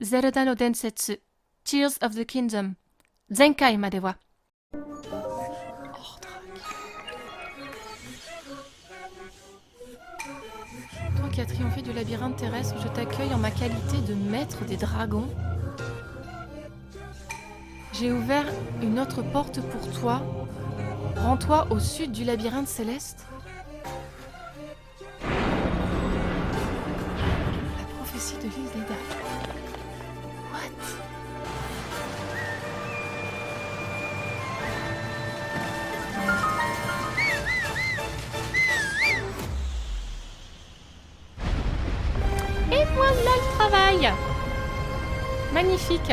Zelda no Densetsu Tears of the Kingdom 前回までは Toi qui as triomphé du labyrinthe terrestre, je t'accueille en ma qualité de maître des dragons. J'ai ouvert une autre porte pour toi. Rends-toi au sud du labyrinthe céleste. La prophétie de l'île d'Eda. What? Et voilà le travail! Magnifique!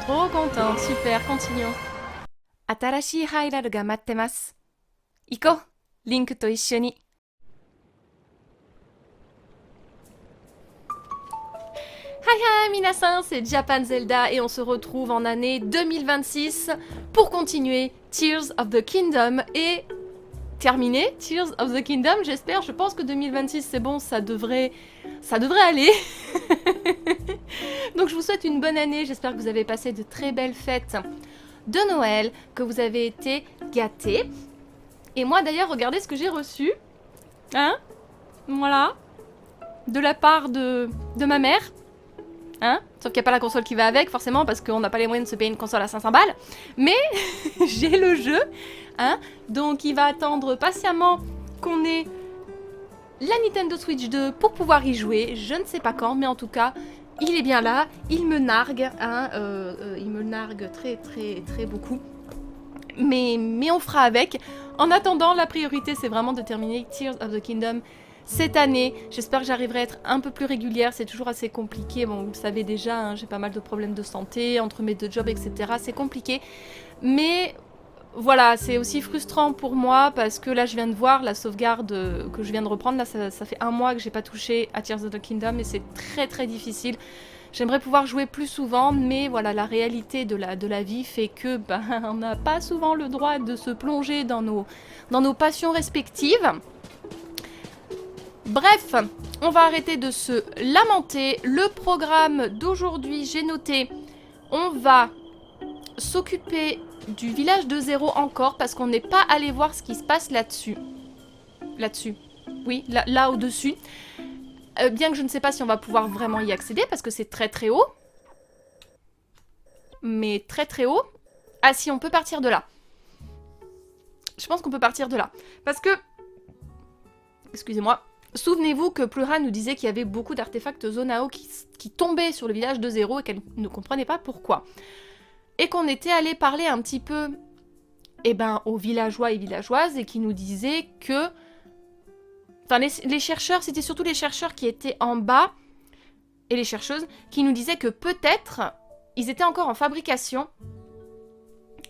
Trop contente, super, continuons. 新しいハイラルが待ってます。行こう、リンクと一緒に。Hi hi minasan, c'est Japan Zelda et on se retrouve en année 2026 pour continuer Tears of the Kingdom et terminer Tears of the Kingdom, j'espère, je pense que 2026 c'est bon, ça devrait aller. Donc je vous souhaite une bonne année, j'espère que vous avez passé de très belles fêtes de Noël, que vous avez été gâtés. Et moi d'ailleurs, regardez ce que j'ai reçu. Hein? Voilà. De la part de ma mère. Hein? Sauf qu'il n'y a pas la console qui va avec, forcément, parce qu'on n'a pas les moyens de se payer une console à 500 balles. Mais j'ai le jeu. Hein? Donc il va attendre patiemment qu'on ait la Nintendo Switch 2 pour pouvoir y jouer. Je ne sais pas quand, mais en tout cas, il est bien là. Il me nargue. Hein? Il me nargue très beaucoup. Mais on fera avec. En attendant, la priorité, c'est vraiment de terminer Tears of the Kingdom cette année. J'espère que j'arriverai à être un peu plus régulière. C'est toujours assez compliqué. Bon, vous le savez déjà, hein, j'ai pas mal de problèmes de santé, entre mes deux jobs, etc. C'est compliqué. Mais voilà, c'est aussi frustrant pour moi parce que là, je viens de voir la sauvegarde que je viens de reprendre. Là, ça fait un mois que j'ai pas touché à Tears of the Kingdom et c'est très difficile. J'aimerais pouvoir jouer plus souvent, mais voilà, la réalité de la vie fait que ben, on n'a pas souvent le droit de se plonger dans nos passions respectives. Bref, on va arrêter de se lamenter. Le programme d'aujourd'hui, j'ai noté, on va s'occuper du village de Zéro encore, parce qu'on n'est pas allé voir ce qui se passe là-dessus. Là-dessus. Oui, là au-dessus. Bien que je ne sais pas si on va pouvoir vraiment y accéder, parce que c'est très haut. Mais très haut. Ah si, on peut partir de là. Je pense qu'on peut partir de là. Parce que... Excusez-moi. Souvenez-vous que Plura nous disait qu'il y avait beaucoup d'artefacts Zonao qui tombaient sur le village de Zéro et qu'elle ne comprenait pas pourquoi. Et qu'on était allé parler un petit peu aux villageois et villageoises et qui nous disaient que... Enfin, les chercheurs, c'était surtout les chercheurs qui étaient en bas, et les chercheuses, qui nous disaient que peut-être ils étaient encore en fabrication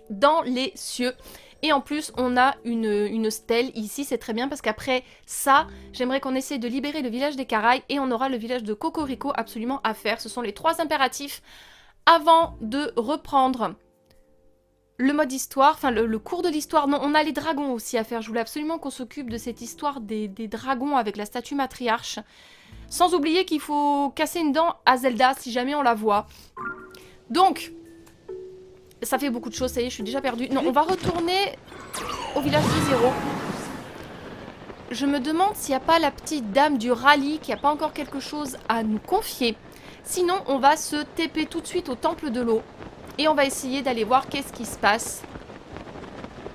dans les cieux. Et en plus, on a une stèle ici, c'est très bien, parce qu'après ça, j'aimerais qu'on essaie de libérer le village des Caraïbes, et on aura le village de Cocorico absolument à faire. Ce sont les 3 impératifs avant de reprendre le mode histoire, enfin le cours de l'histoire. Non, on a les dragons aussi à faire. Je voulais absolument qu'on s'occupe de cette histoire des dragons avec la statue matriarche. Sans oublier qu'il faut casser une dent à Zelda si jamais on la voit. Donc, ça fait beaucoup de choses, ça y est, je suis déjà perdue. Non, on va retourner au village de Zéro. Je me demande s'il n'y a pas la petite dame du rallye qui n'a pas encore quelque chose à nous confier. Sinon, on va se TP tout de suite au temple de l'eau. Et on va essayer d'aller voir qu'est-ce qui se passe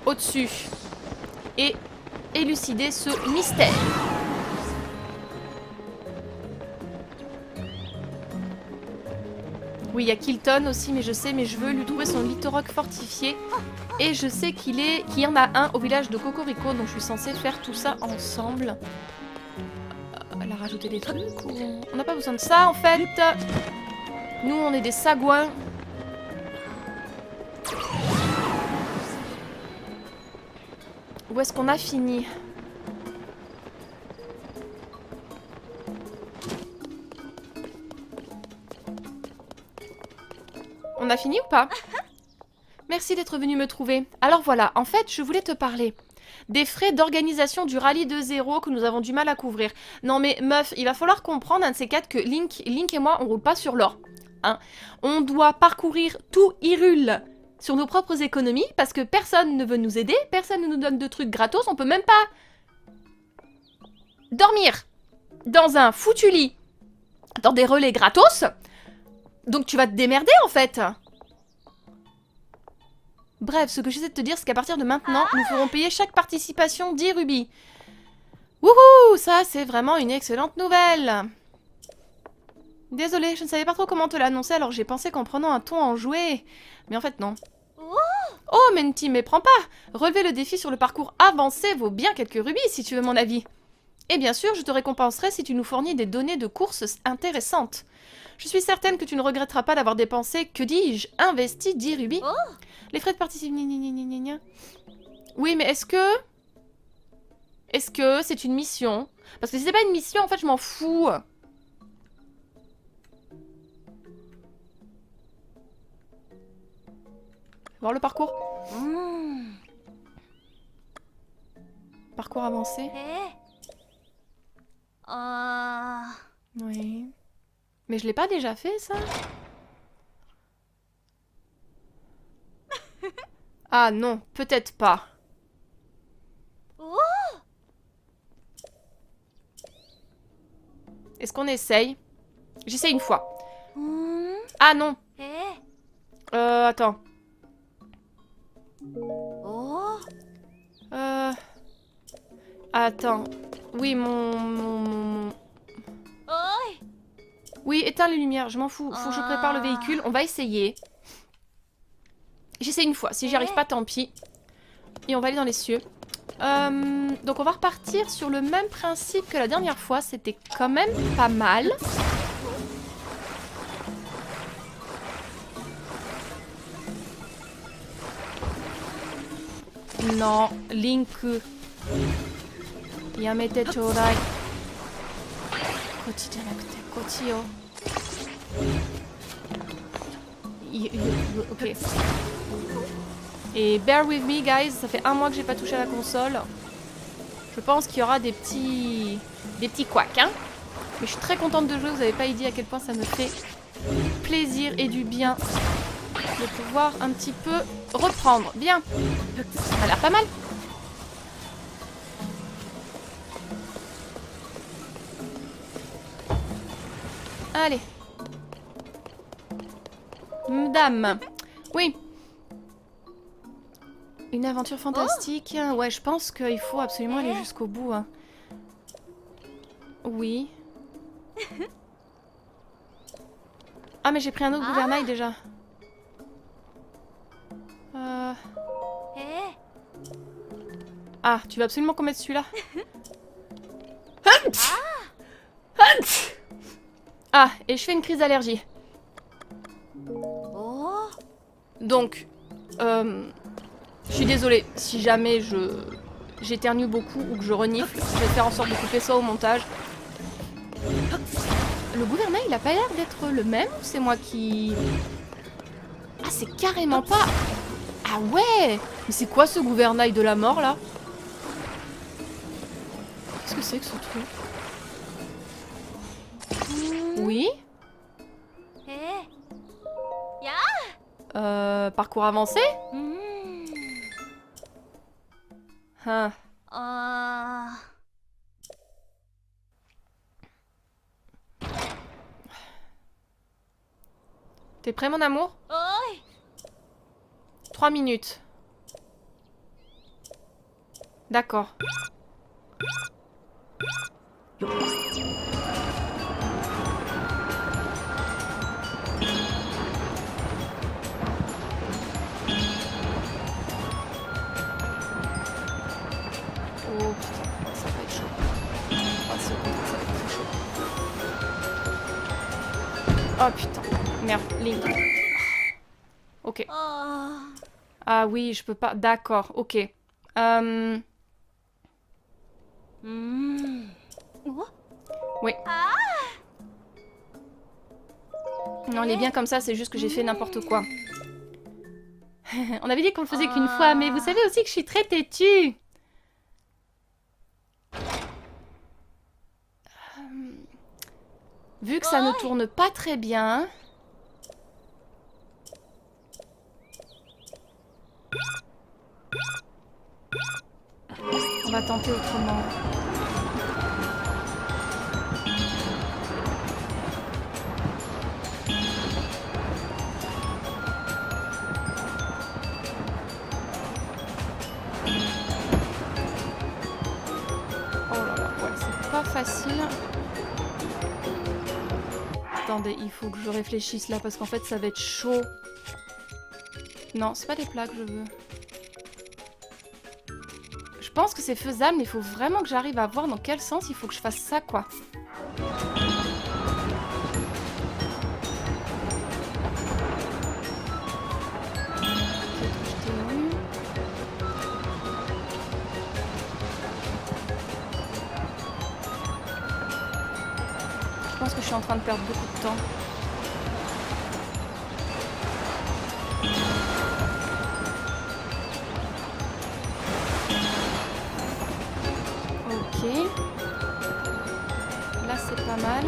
au-dessus. Et élucider ce mystère. Oui, il y a Kilton aussi, mais je sais, mais je veux lui trouver son Litorok fortifié. Et je sais qu'il y en a un au village de Cocorico, donc je suis censée faire tout ça ensemble. Elle a rajouté des trucs. On n'a pas besoin de ça, en fait. Nous, on est des sagouins. Où est-ce qu'on a fini? On a fini ou pas? Merci d'être venu me trouver. Alors voilà, en fait, je voulais te parler des frais d'organisation du rallye de 0 que nous avons du mal à couvrir. Non mais meuf, il va falloir comprendre un de ces quatre que Link et moi, on roule pas sur l'or. Hein. On doit parcourir tout Hyrule sur nos propres économies parce que personne ne veut nous aider, personne ne nous donne de trucs gratos, on peut même pas dormir dans un foutu lit, dans des relais gratos. Donc tu vas te démerder en fait. Bref, ce que j'essaie de te dire, c'est qu'à partir de maintenant, nous ferons payer chaque participation 10 rubis. Wouhou, ça c'est vraiment une excellente nouvelle. Désolée, je ne savais pas trop comment te l'annoncer, alors j'ai pensé qu'en prenant un ton enjoué. Mais en fait non. Oh Menti, mais prends pas. Relever le défi sur le parcours avancé vaut bien quelques rubis si tu veux mon avis. Et bien sûr, je te récompenserai si tu nous fournis des données de courses intéressantes. Je suis certaine que tu ne regretteras pas d'avoir dépensé, que dis-je, investi 10 rubis. Les frais de participation... Oui, mais est-ce que c'est une mission? Parce que si c'est pas une mission, en fait, je m'en fous. Voir le parcours. Parcours avancé. Oui. Mais je l'ai pas déjà fait, ça? Ah non, peut-être pas. Est-ce qu'on essaye? J'essaye une fois. Ah non. Attends. Attends. Oui, Oui, éteins les lumières, je m'en fous. Faut que je prépare le véhicule. On va essayer. J'essaie une fois. Si j'y arrive pas, tant pis. Et on va aller dans les cieux. Donc on va repartir sur le même principe que la dernière fois. C'était quand même pas mal. Non, Link. Yamete chodai. Kochi janakute kochi yo. Ok. Et bear with me guys, ça fait 1 mois que j'ai pas touché à la console. Je pense qu'il y aura des petits couacs, hein. Mais je suis très contente de jouer, vous avez pas idée à quel point ça me fait plaisir et du bien de pouvoir un petit peu reprendre. Bien. Ça a l'air pas mal. Allez. Madame. Oui. Une aventure fantastique. Ouais, je pense qu'il faut absolument aller jusqu'au bout. Hein. Oui. Ah, mais j'ai pris un autre gouvernail déjà. Ah, tu veux absolument qu'on mette celui-là? Ah, et je fais une crise d'allergie. Donc, je suis désolée, si jamais j'éternue beaucoup ou que je renifle, je vais faire en sorte de couper ça au montage. Le gouvernail, il a pas l'air d'être le même ou c'est moi qui... Ah, c'est carrément pas... Ah ouais! Mais c'est quoi ce gouvernail de la mort, là? Qu'est-ce que c'est que ce truc? Oui? Parcours avancé? Hein. T'es prêt, mon amour? 3 minutes. D'accord. Oh putain, ça va être chaud. 3 secondes, ça va être très chaud. Oh putain, merde, Link. Ok. Ah oui, je peux pas. D'accord, ok. Oui. Non, il est bien comme ça, c'est juste que j'ai fait n'importe quoi. On avait dit qu'on le faisait qu'une fois, mais vous savez aussi que je suis très têtue. Vu que ça ne tourne pas très bien... On va tenter autrement. Oh là là, ouais, c'est pas facile. Attendez, il faut que je réfléchisse là parce qu'en fait ça va être chaud. Non, c'est pas des plats que je veux. Je pense que c'est faisable, mais il faut vraiment que j'arrive à voir dans quel sens il faut que je fasse ça, quoi. Je pense que je suis en train de perdre beaucoup de temps. Ok. Là, c'est pas mal.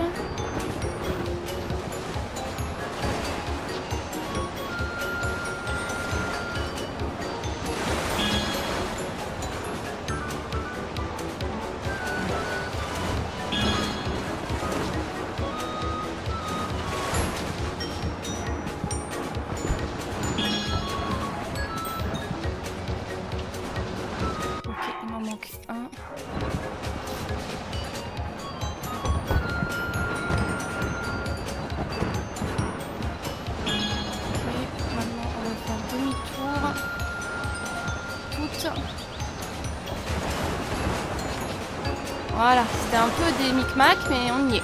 Voilà, c'était un peu des micmacs, mais on y est.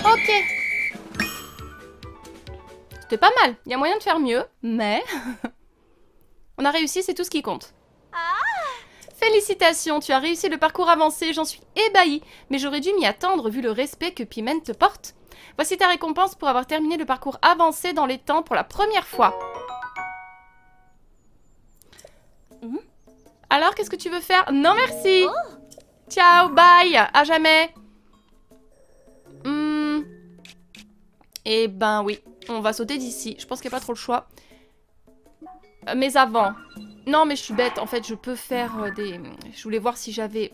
Ok. C'était pas mal. Il y a moyen de faire mieux, mais... on a réussi, c'est tout ce qui compte. Félicitations, tu as réussi le parcours avancé, j'en suis ébahie. Mais j'aurais dû m'y attendre vu le respect que Piment te porte. Voici ta récompense pour avoir terminé le parcours avancé dans les temps pour la première fois. Alors, qu'est-ce que tu veux faire? Non, merci. Ciao, bye, à jamais. Eh ben oui, on va sauter d'ici. Je pense qu'il n'y a pas trop le choix. Mais avant... Non, mais je suis bête. En fait, je peux faire des... Je voulais voir si j'avais...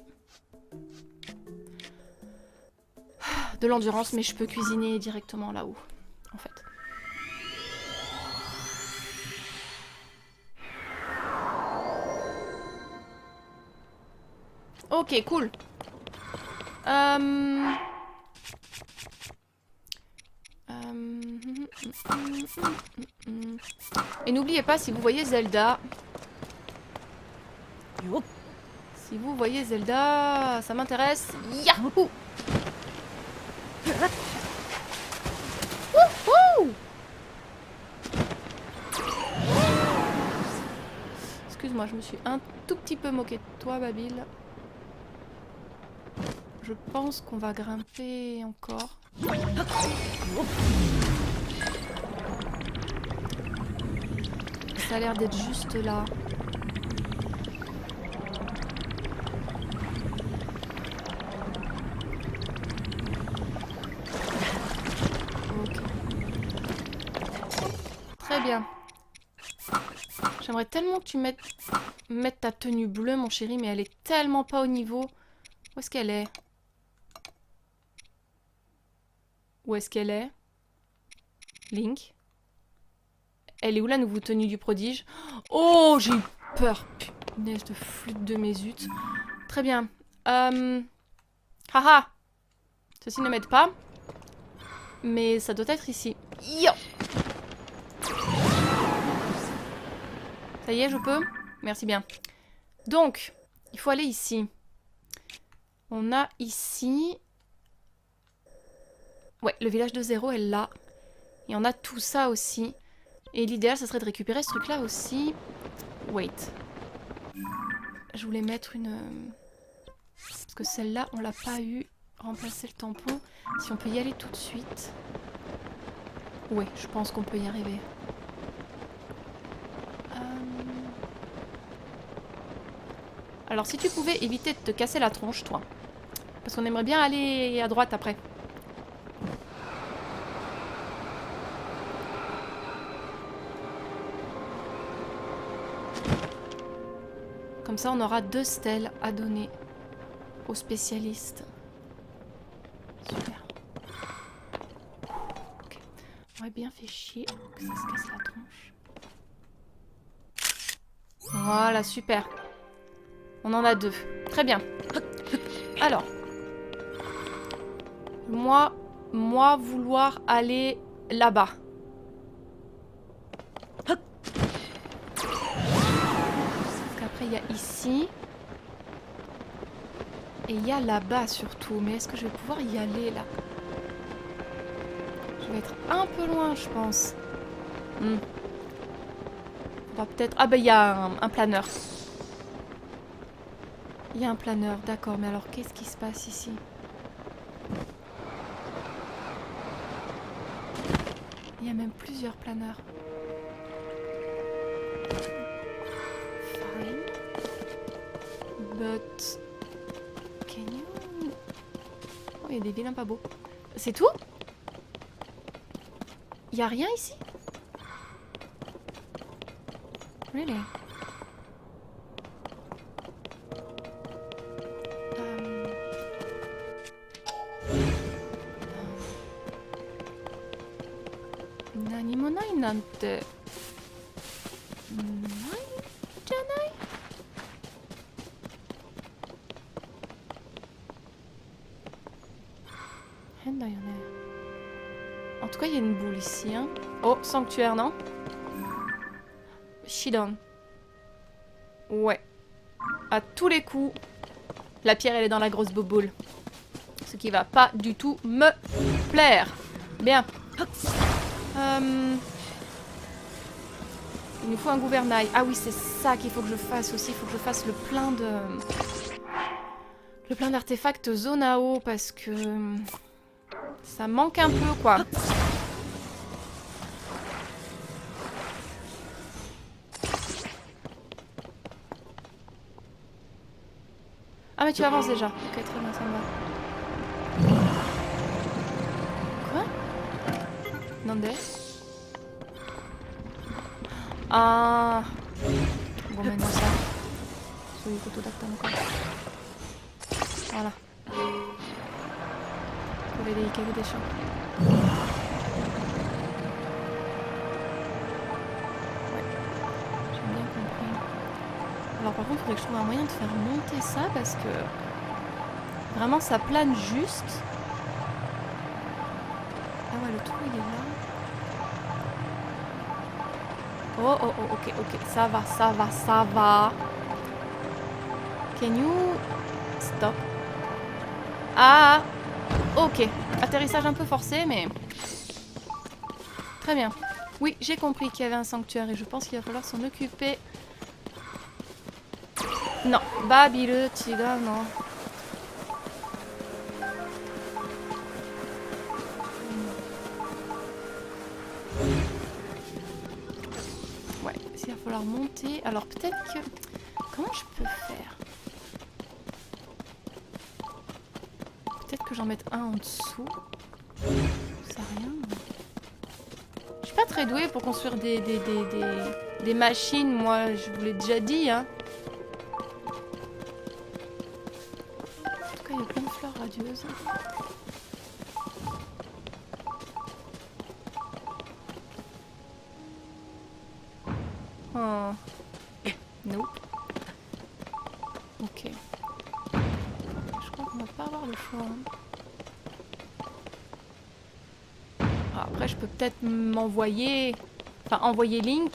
de l'endurance, mais je peux cuisiner directement là-haut, en fait. Ok, cool. Et n'oubliez pas, si vous voyez Zelda... Si vous voyez Zelda, ça m'intéresse. Yahoo! Wouhou! Excuse-moi, je me suis un tout petit peu moquée de toi, Babil. Je pense qu'on va grimper encore. Ça a l'air d'être juste là. Ok. Très bien. J'aimerais tellement que tu mettes ta tenue bleue, mon chéri, mais elle est tellement pas au niveau. Où est-ce qu'elle est? Où est-ce qu'elle est? Link? Elle est où la nouvelle tenue du prodige? Oh, j'ai eu peur. Punaise de flûte de mes zut. Très bien. Haha. Ceci ne m'aide pas. Mais ça doit être ici. Yo! Ça y est, je peux? Merci bien. Donc, il faut aller ici. On a ici... Ouais, le village de Zéro est là. Et on a tout ça aussi. Et l'idéal, ça serait de récupérer ce truc-là aussi. Wait. Je voulais mettre une... Parce que celle-là, on l'a pas eu. Remplacer le tampon. Si on peut y aller tout de suite. Ouais, je pense qu'on peut y arriver. Alors si tu pouvais éviter de te casser la tronche, toi. Parce qu'on aimerait bien aller à droite après. Comme ça, on aura 2 stèles à donner aux spécialistes. Super. Ok. On aurait bien fait chier que ça se casse la tronche. Voilà, super. On en a 2. Très bien. Alors. Moi vouloir aller là-bas. Après, il y a ici. Et il y a là-bas surtout. Mais est-ce que je vais pouvoir y aller là? Je vais être un peu loin, je pense. On va peut-être... Ah bah il y a un planeur. Il y a un planeur, d'accord. Mais alors, qu'est-ce qui se passe ici? Il y a même plusieurs planeurs. Fine. But... Can you... Oh, il y a des vilains pas beaux. C'est tout? Il y a rien ici? Really? Nani mo nai nante. Nai janai? Hen da yo ne. En tout cas, il y a une boule ici, hein. Oh, sanctuaire, non? Shidon. Ouais. À tous les coups, la pierre, elle est dans la grosse boule. Ce qui va pas du tout me plaire. Bien. Il nous faut un gouvernail. Ah oui, c'est ça qu'il faut que je fasse aussi. Il faut que je fasse le plein de... Le plein d'artefacts Zonao parce que... Ça manque un peu, quoi. Ah mais tu avances déjà. Ok, très bien, ça me va. Quoi? Nande? Ah. Bon, maintenant ça. Sur le couteau d'acteur. Voilà. Pour aider Hikaru des champs. Ouais. J'ai bien compris. Alors par contre, il faudrait que je trouve un moyen de faire monter ça parce que... Vraiment, ça plane juste. Ah ouais, le trou, il est là. Oh, oh, oh, ok, ok. Ça va, ça va, ça va. Can you... Stop. Ah! Ok. Atterrissage un peu forcé, mais... Très bien. Oui, j'ai compris qu'il y avait un sanctuaire et je pense qu'il va falloir s'en occuper. Non. Babiru, Tiga, non. Ouais, il va falloir monter. Alors peut-être que... Comment je peux faire? Peut-être que j'en mette un en dessous. Ça sert à rien. Je suis pas très douée pour construire des machines, moi, je vous l'ai déjà dit, hein. En tout cas, il y a plein de fleurs radieuses. Oh. Nope. Ok. Je crois qu'on va pas avoir le choix. Hein. Après, je peux peut-être m'envoyer... Enfin, envoyer Link.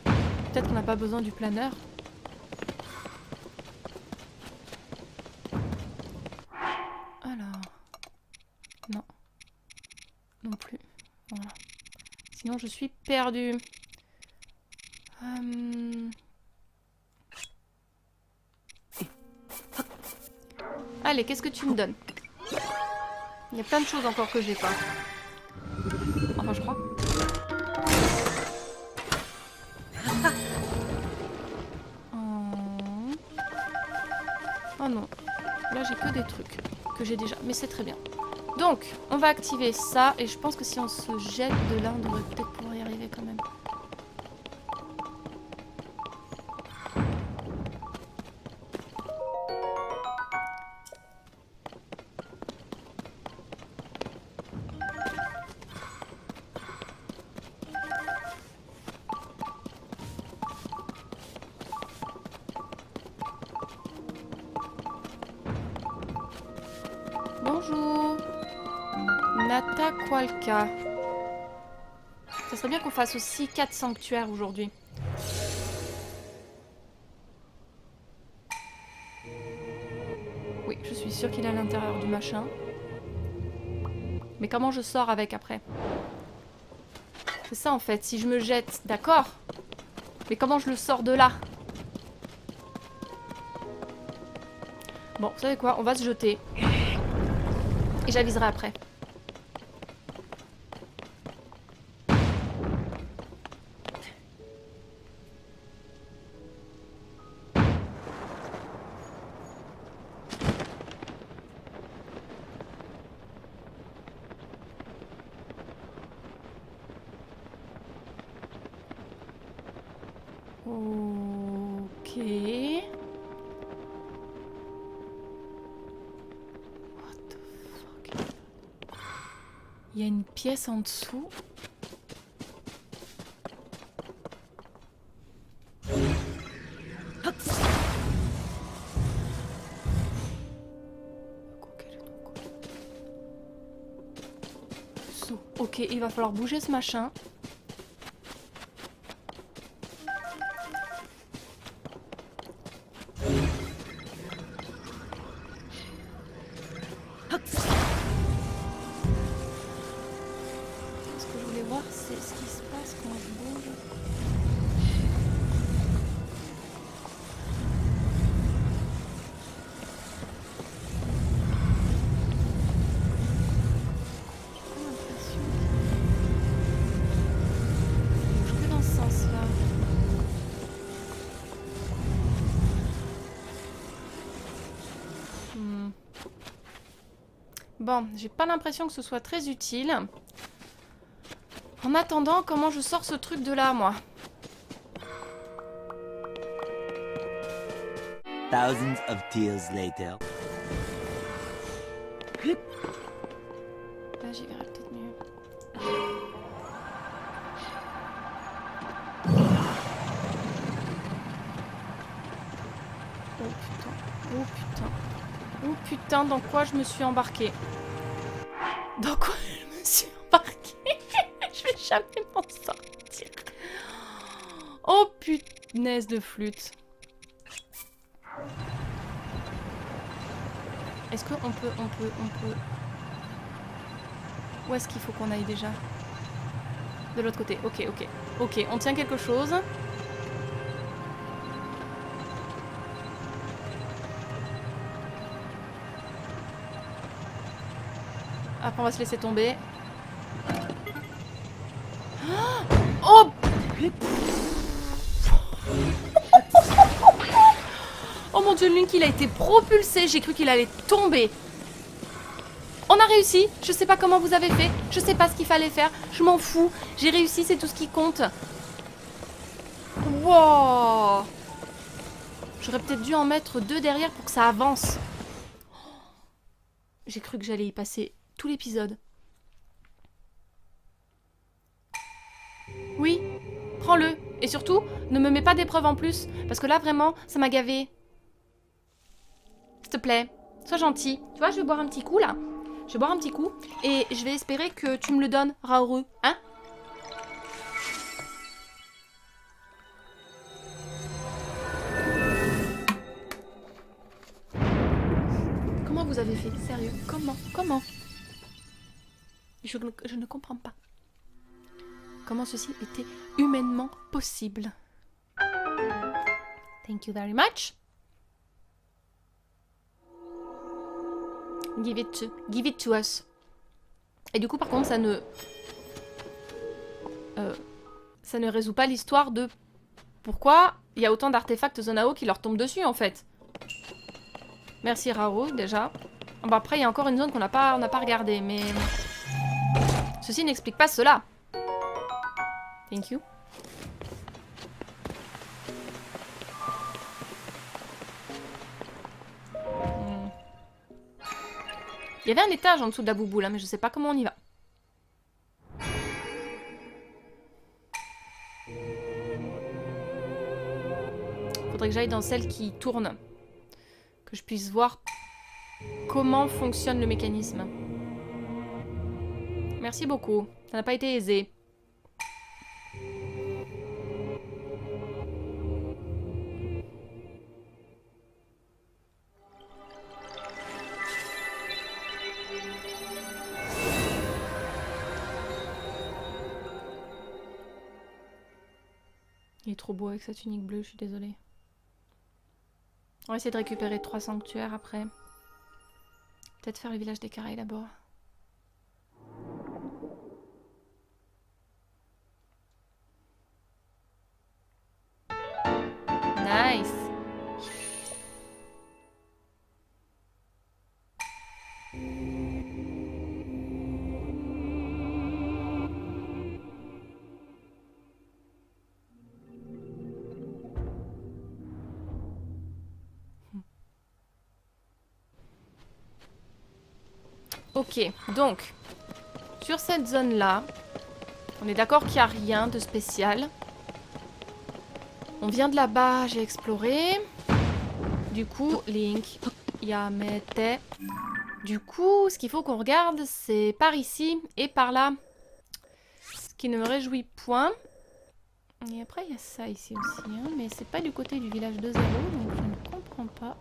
Peut-être qu'on n'a pas besoin du planeur. Alors... Non. Non plus. Voilà. Sinon, je suis perdue. Allez, qu'est-ce que tu me donnes? Il y a plein de choses encore que j'ai pas. Enfin, je crois. Oh. j'ai que des trucs que j'ai déjà. Mais c'est très bien. Donc, on va activer ça. Et je pense que si on se jette de là, on devrait peut-être pouvoir y arriver quand même. Bonjour. Nata Kwalka. Ça serait bien qu'on fasse aussi 4 sanctuaires aujourd'hui. Oui, je suis sûre qu'il est à l'intérieur du machin. Mais comment je sors avec après? C'est ça en fait, si je me jette, d'accord. Mais comment je le sors de là? Bon, vous savez quoi? On va se jeter. Et j'aviserai après. Ok. What the fuck? Il y a une pièce en dessous. Ok, il va falloir bouger ce machin. Ce que je voulais voir, c'est ce qui se passe quand je bouge. Bon, j'ai pas l'impression que ce soit très utile. En attendant, comment je sors ce truc de là, moi? Thousands of tears later. Là, j'y verrai peut-être mieux. Oh putain, oh putain. Oh putain, dans quoi je me suis embarquée? Dans quoi je me suis embarquée? Je vais jamais m'en sortir. Oh punaise de flûte. Est-ce qu'on peut... Où est-ce qu'il faut qu'on aille déjà? De l'autre côté, ok. Ok, on tient quelque chose. Après on va se laisser tomber. Oh! Oh mon dieu, Link il a été propulsé, j'ai cru qu'il allait tomber. On a réussi, je sais pas comment vous avez fait, je sais pas ce qu'il fallait faire, je m'en fous, j'ai réussi, c'est tout ce qui compte. Wow! J'aurais peut-être dû en mettre 2 derrière pour que ça avance. J'ai cru que j'allais y passer tout l'épisode. Oui, prends-le. Et surtout, ne me mets pas d'épreuve en plus, parce que là vraiment, ça m'a gavé. S'il te plaît, sois gentil. Tu vois, je vais boire un petit coup là. Je vais boire un petit coup et je vais espérer que tu me le donnes, Raoru. Hein? Comment vous avez fait? Sérieux? Comment? Je ne comprends pas. Comment ceci était humainement possible? Thank you very much. Give it to us. Et du coup, par contre, ça ne résout pas l'histoire de pourquoi il y a autant d'artefacts Zonao qui leur tombent dessus, en fait. Merci Raoult déjà. Bon, après, il y a encore une zone qu'on n'a pas regardée, mais... Ceci n'explique pas cela. Thank you. Il y avait un étage en dessous de la boubou là, mais je sais pas comment on y va. Faudrait que j'aille dans celle qui tourne. Que je puisse voir comment fonctionne le mécanisme. Merci beaucoup. Ça n'a pas été aisé. Il est trop beau avec sa tunique bleue, je suis désolée. On va essayer de récupérer 3 sanctuaires après. Peut-être faire le village des Caraïbes d'abord. Nice. Ok, donc, sur cette zone-là, on est d'accord qu'il n'y a rien de spécial. On vient de là-bas, j'ai exploré. Du coup, Link, Yamete. Du coup, ce qu'il faut qu'on regarde, c'est par ici et par là. Ce qui ne me réjouit point. Et après, il y a ça ici aussi, hein, mais c'est pas du côté du village de 0, donc je ne comprends pas.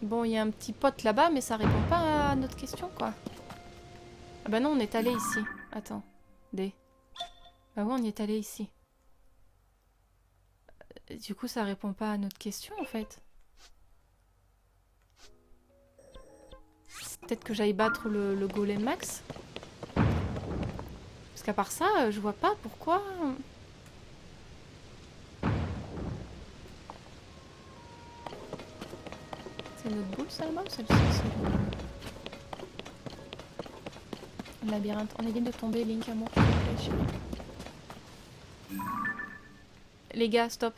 Bon, il y a un petit pote là-bas, mais ça répond pas à notre question, quoi. Ah bah non, on est allé ici. Attends. D. Bah ouais, on y est allé ici. Du coup, ça répond pas à notre question, en fait. Peut-être que j'aille battre le golem max. Parce qu'à part ça, je vois pas pourquoi... C'est notre boule, ça, là-bas, ou celle-ci? Le labyrinthe. On est bien de tomber, Link, amour. S'il te plaît, chérie. Les gars, stop.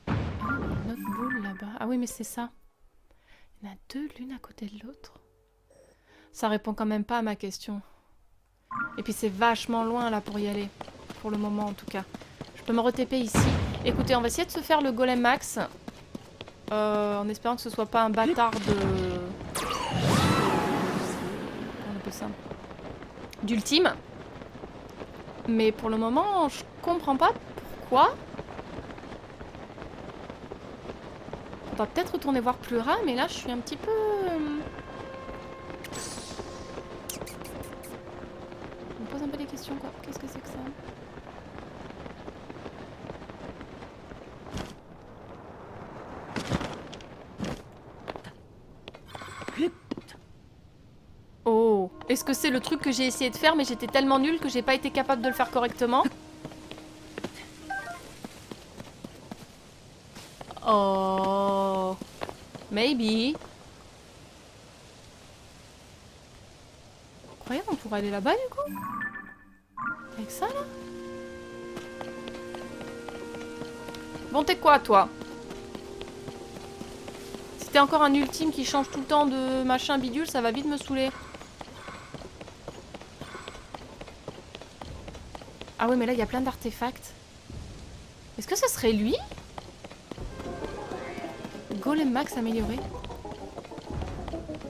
Ah, mais il y a une autre boule, là-bas. Ah oui, mais c'est ça. Il y en a deux, l'une à côté de l'autre. Ça répond quand même pas à ma question. Et puis c'est vachement loin, là, pour y aller. Pour le moment, en tout cas. Je peux me re-TP ici. Écoutez, on va essayer de se faire le golem max. En espérant que ce soit pas un bâtard de... Comment on appelle ça? D'ultime. Mais pour le moment, je comprends pas pourquoi. On va peut-être retourner voir Plura, mais là, je suis un petit peu... Je me pose un peu des questions, quoi. Qu'est-ce que c'est que ça? Oh, est-ce que c'est le truc que j'ai essayé de faire, mais j'étais tellement nulle que j'ai pas été capable de le faire correctement? Oh, maybe. Incroyable, on pourrait aller là-bas du coup? Avec ça là? Bon, t'es quoi toi? Si t'es encore un ultime qui change tout le temps de machin bidule, ça va vite me saouler. Ah ouais, mais là il y a plein d'artefacts. Est-ce que ce serait lui? Golem max amélioré.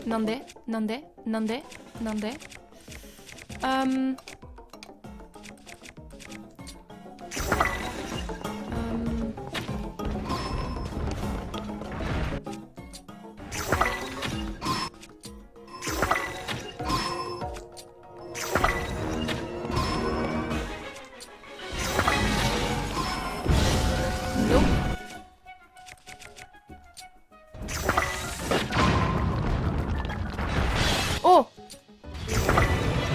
Nandé, Nandé, Nandé, Nandé. Oh!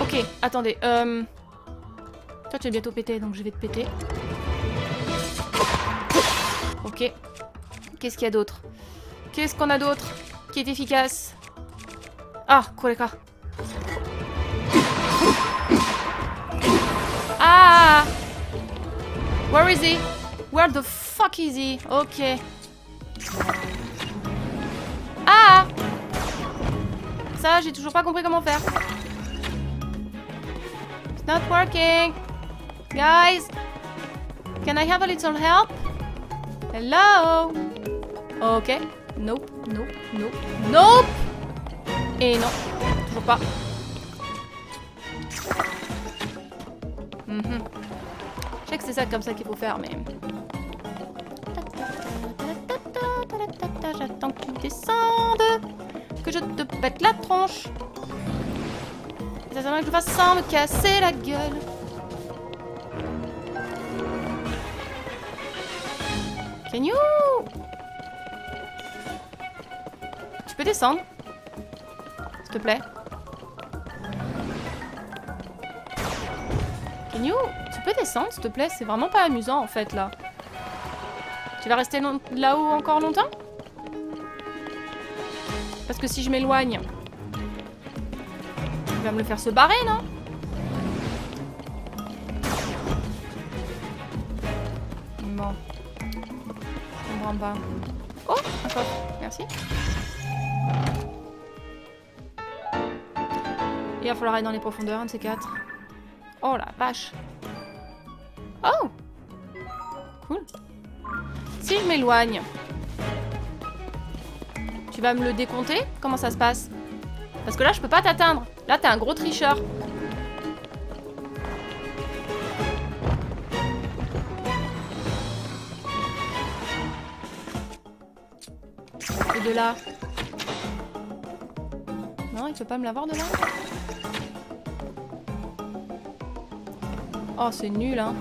Ok, attendez. Toi, tu vas bientôt péter, donc je vais te péter. Ok. Qu'est-ce qu'il y a d'autre? Qu'est-ce qu'on a d'autre qui est efficace? Ah, Kureka. Ah! Where is he? Where the fuck is he? Ok. Ah! Ça, j'ai toujours pas compris comment faire. It's not working. Guys, can I have a little help? Hello? Ok. Nope, nope, nope, nope! Et non, toujours pas. Je sais que c'est ça comme ça qu'il faut faire, mais... J'attends que tu descendes, que je te pète la tronche. Ça sert à rien que je fasse sans me casser la gueule. Can you... Tu peux descendre? S'il te plaît. Can you... Tu peux descendre, s'il te plaît? C'est vraiment pas amusant, en fait, là. Tu vas rester là-haut encore longtemps? Parce que si je m'éloigne... Il va me le faire se barrer, non? Bon. Je comprends pas. Oh, un coffre. Merci. Il va falloir aller dans les profondeurs, un de ces quatre. Oh la vache. Oh! Cool. Si je m'éloigne, tu vas me le décompter? Comment ça se passe? Parce que là, je peux pas t'atteindre. Là, t'es un gros tricheur. Et de là? Non, il peut pas me l'avoir de là? Oh, c'est nul, hein.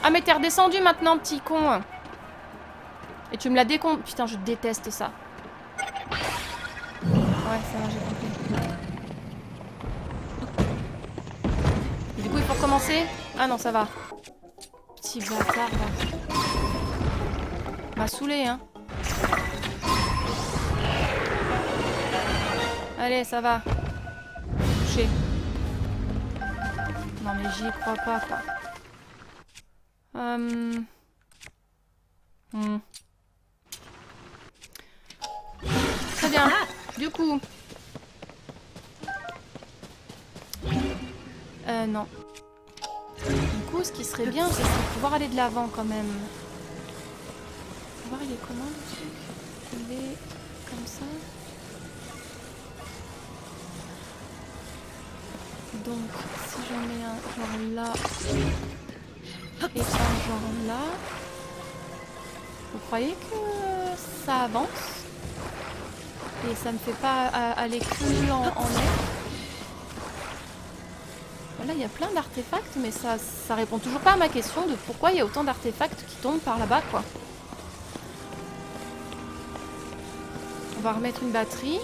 Ah, mais t'es redescendu maintenant, petit con. Et tu me la décomptes. Putain, je déteste ça. Ouais, ça va, j'ai compris. Et du coup, il faut recommencer? Ah non, ça va. Petit bâtard, là. M'a saoulé, hein. Allez, ça va. Touché. Non, mais j'y crois pas, quoi. Très bien. Du coup... non. Du coup, ce qui serait bien, c'est de pouvoir aller de l'avant, quand même. On va voir, il est comment, le truc? Il est comme ça. Donc, si j'en mets un genre là... Et un genre là... Vous croyez que ça avance? Et ça ne fait pas aller que en air? Là, il y a plein d'artefacts, mais ça répond toujours pas à ma question de pourquoi il y a autant d'artefacts qui tombent par là-bas, quoi. On va remettre une batterie.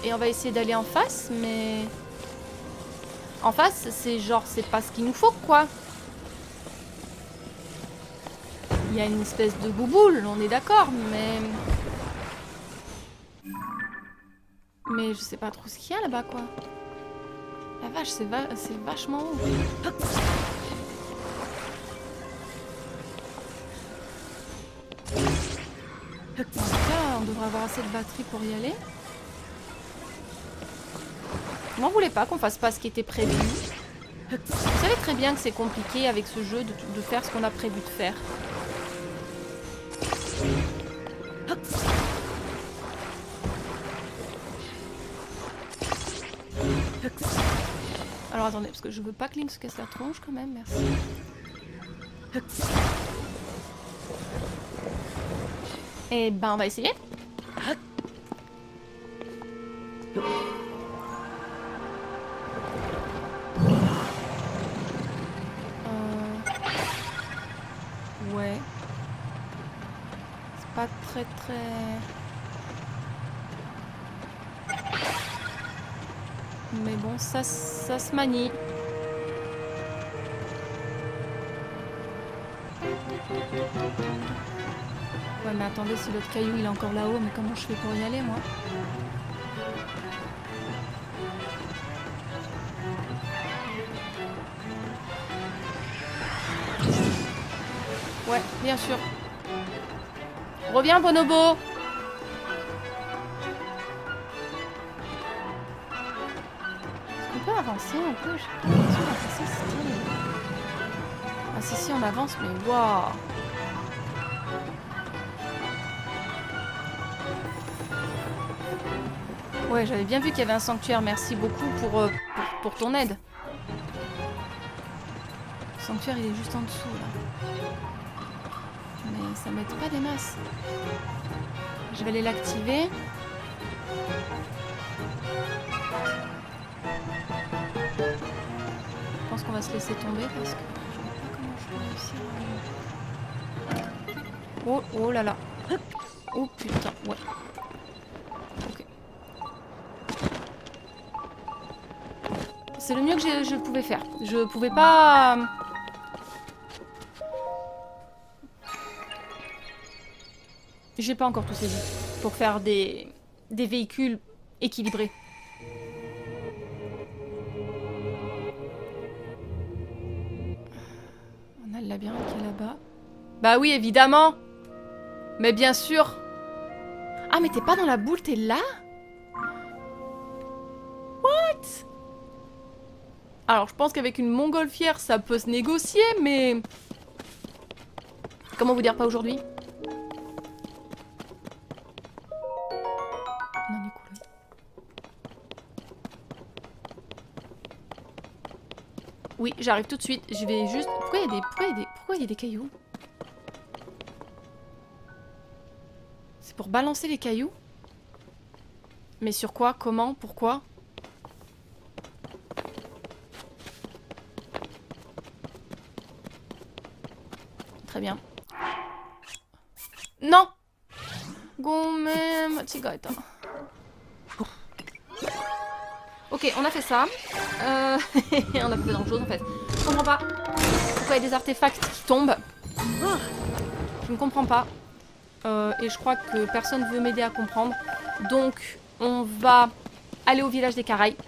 Et on va essayer d'aller en face, mais... En face, c'est genre, c'est pas ce qu'il nous faut, quoi. Il y a une espèce de bouboule, on est d'accord, mais... Mais je sais pas trop ce qu'il y a là-bas, quoi. La vache, c'est vachement haut. En tout cas, on devrait avoir assez de batterie pour y aller. M'en voulez pas qu'on fasse pas ce qui était prévu. Vous savez très bien que c'est compliqué avec ce jeu de faire ce qu'on a prévu de faire. Alors attendez, parce que je veux pas que Link se casse la tronche quand même, merci. Et ben on va essayer. Ouais. C'est pas très... Mais bon, ça se manie. Ouais, mais attendez, si l'autre caillou il est encore là-haut, mais comment je fais pour y aller, moi? Ouais, bien sûr. Reviens, Bonobo! Est-ce qu'on peut avancer un peu? J'ai pas l'impression d'avancer, c'est terrible. Ah si, on avance, mais waouh! Ouais, j'avais bien vu qu'il y avait un sanctuaire. Merci beaucoup pour ton aide. Le sanctuaire, il est juste en dessous, là. Mais ça m'aide pas des masses. Je vais aller l'activer. Je pense qu'on va se laisser tomber parce que je vois pas comment je vais réussir. Oh là là. Oh putain, ouais. Ok. C'est le mieux que je pouvais faire. Je pouvais pas... J'ai pas encore tout saisi pour faire des véhicules équilibrés. On a le labyrinthe qui est là-bas. Bah oui, évidemment. Mais bien sûr. Ah, mais t'es pas dans la boule, t'es là? What? Alors, je pense qu'avec une montgolfière, ça peut se négocier, mais... Comment vous dire pas aujourd'hui? Non, Nicolas. Oui, j'arrive tout de suite. Je vais juste... Pourquoi il y a des cailloux? C'est pour balancer les cailloux? Mais sur quoi? Comment? Pourquoi? Très bien. Non! Gomme, Machigata. Ok, on a fait ça. On a fait grand chose en fait. Je comprends pas pourquoi il y a des artefacts qui tombent. Je ne comprends pas. Et je crois que personne veut m'aider à comprendre. Donc, on va aller au village des Caraïbes.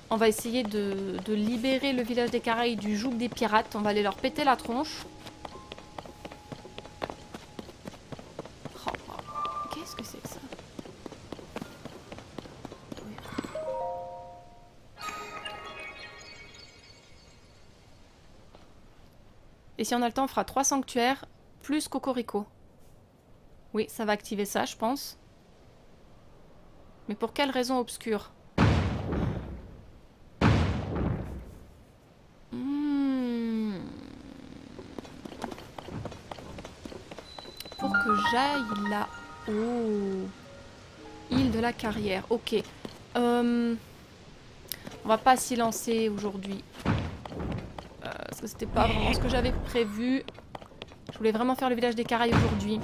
On va essayer de libérer le village des Caraïbes du joug des pirates. On va aller leur péter la tronche. Oh, qu'est-ce que c'est que ça? Et si on a le temps, on fera 3 sanctuaires plus Cocorico. Oui, ça va activer ça, je pense. Mais pour quelle raison obscure? Pour que j'aille là-haut. Île de la Carrière, ok. On va pas s'y lancer aujourd'hui. Parce que c'était pas vraiment ce que j'avais prévu. Je voulais vraiment faire le village des Caraïbes aujourd'hui.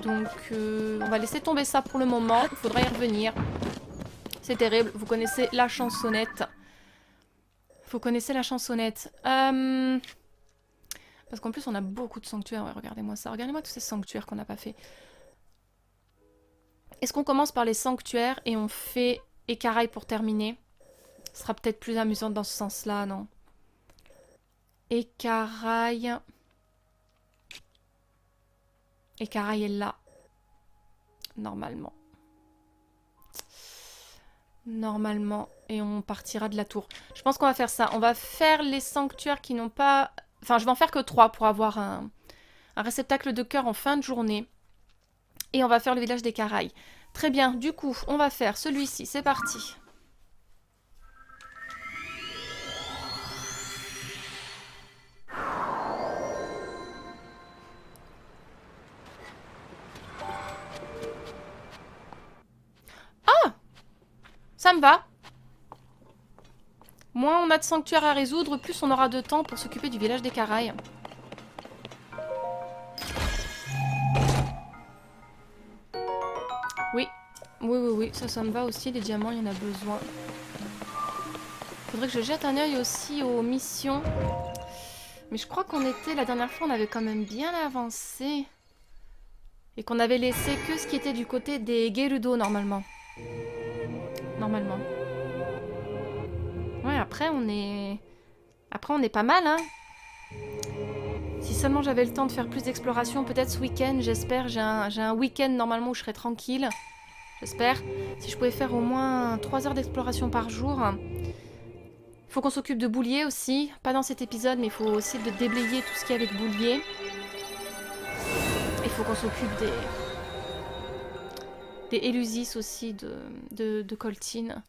Donc on va laisser tomber ça pour le moment. Il faudra y revenir. C'est terrible. Vous connaissez la chansonnette. Vous connaissez la chansonnette. Parce qu'en plus on a beaucoup de sanctuaires. Ouais, regardez-moi ça. Regardez-moi tous ces sanctuaires qu'on n'a pas fait. Est-ce qu'on commence par les sanctuaires et on fait Écaraille pour terminer? Ce sera peut-être plus amusant dans ce sens-là, non? Écaraille. Écaraille est là. Normalement. Normalement. Et on partira de la tour. Je pense qu'on va faire ça. On va faire les sanctuaires qui n'ont pas... Enfin, je vais en faire que 3 pour avoir un réceptacle de cœur en fin de journée. Et on va faire le village des Caraïbes. Très bien. Du coup, on va faire celui-ci. C'est parti. Ça me va. Moins on a de sanctuaires à résoudre, plus on aura de temps pour s'occuper du village des Caraïbes. Oui. Oui, ça me va aussi. Les diamants, il y en a besoin. Faudrait que je jette un œil aussi aux missions. Mais je crois la dernière fois, on avait quand même bien avancé. Et qu'on avait laissé que ce qui était du côté des Gerudo, normalement. Normalement. Ouais, après, on est pas mal, hein. Si seulement j'avais le temps de faire plus d'exploration, peut-être ce week-end, j'espère. J'ai un week-end, normalement, où je serai tranquille. J'espère. Si je pouvais faire au moins 3 heures d'exploration par jour. Il faut qu'on s'occupe de Boulier aussi. Pas dans cet épisode, mais il faut aussi de déblayer tout ce qu'il y a avec Boulier. Il faut qu'on s'occupe des Elusis aussi de Coltine.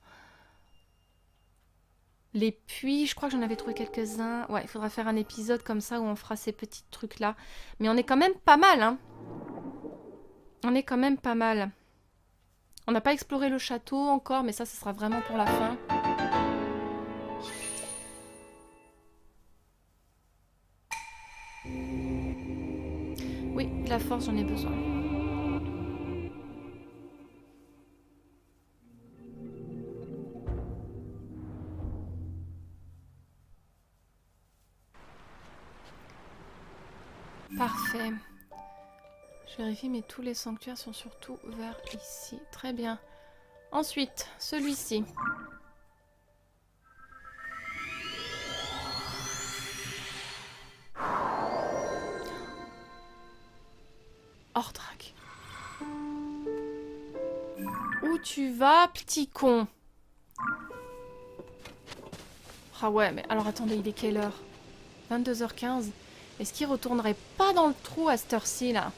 Les puits, je crois que j'en avais trouvé quelques-uns. Ouais, il faudra faire un épisode comme ça où on fera ces petits trucs-là. Mais on est quand même pas mal, hein. On est quand même pas mal. On n'a pas exploré le château encore, mais ça sera vraiment pour la fin. Oui, de la force, j'en ai besoin. Parfait. Je vérifie, mais tous les sanctuaires sont surtout vers ici. Très bien. Ensuite, celui-ci. Ordrak. Où tu vas, petit con? Ah ouais, mais alors attendez, il est quelle heure? 22h15. Est-ce qu'il retournerait pas dans le trou à cette heure-ci, là?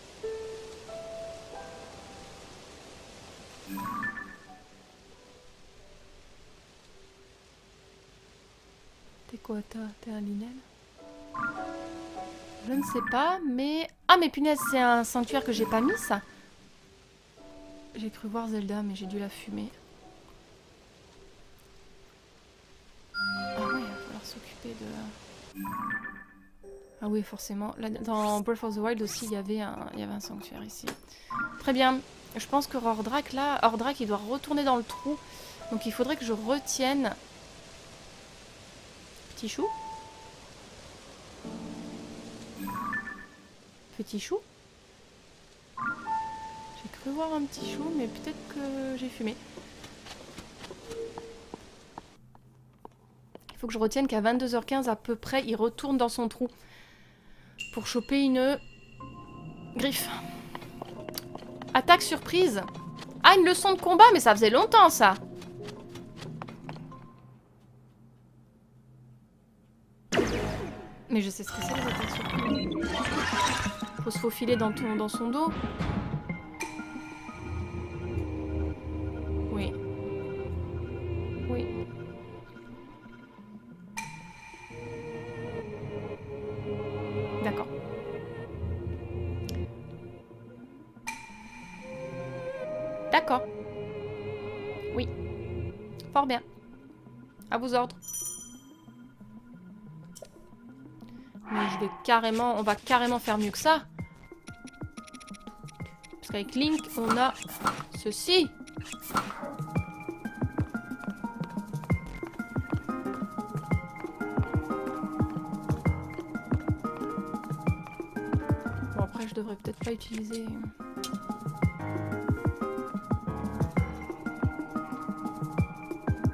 T'es quoi, t'es un Linel? Je ne sais pas, mais... Ah, mais punaise, c'est un sanctuaire que j'ai pas mis, ça. J'ai cru voir Zelda, mais j'ai dû la fumer. Ah ouais, il va falloir s'occuper de... Ah oui, forcément. Là, dans Breath of the Wild aussi, il y avait un sanctuaire ici. Très bien. Je pense que Ordrak, là... Ordrak, il doit retourner dans le trou. Donc il faudrait que je retienne... Petit chou? Petit chou? J'ai cru voir un petit chou, mais peut-être que j'ai fumé. Il faut que je retienne qu'à 22h15 à peu près, il retourne dans son trou. Pour choper une griffe. Attaque surprise. Ah, une leçon de combat, mais ça faisait longtemps, ça. Mais je sais ce que c'est, les attaques surprises. Faut se faufiler dans son dos. Oui. Oui. D'accord. D'accord. Oui. Fort bien. À vos ordres. Mais on va carrément faire mieux que ça. Parce qu'avec Link, on a ceci. Bon, après, je devrais peut-être pas utiliser...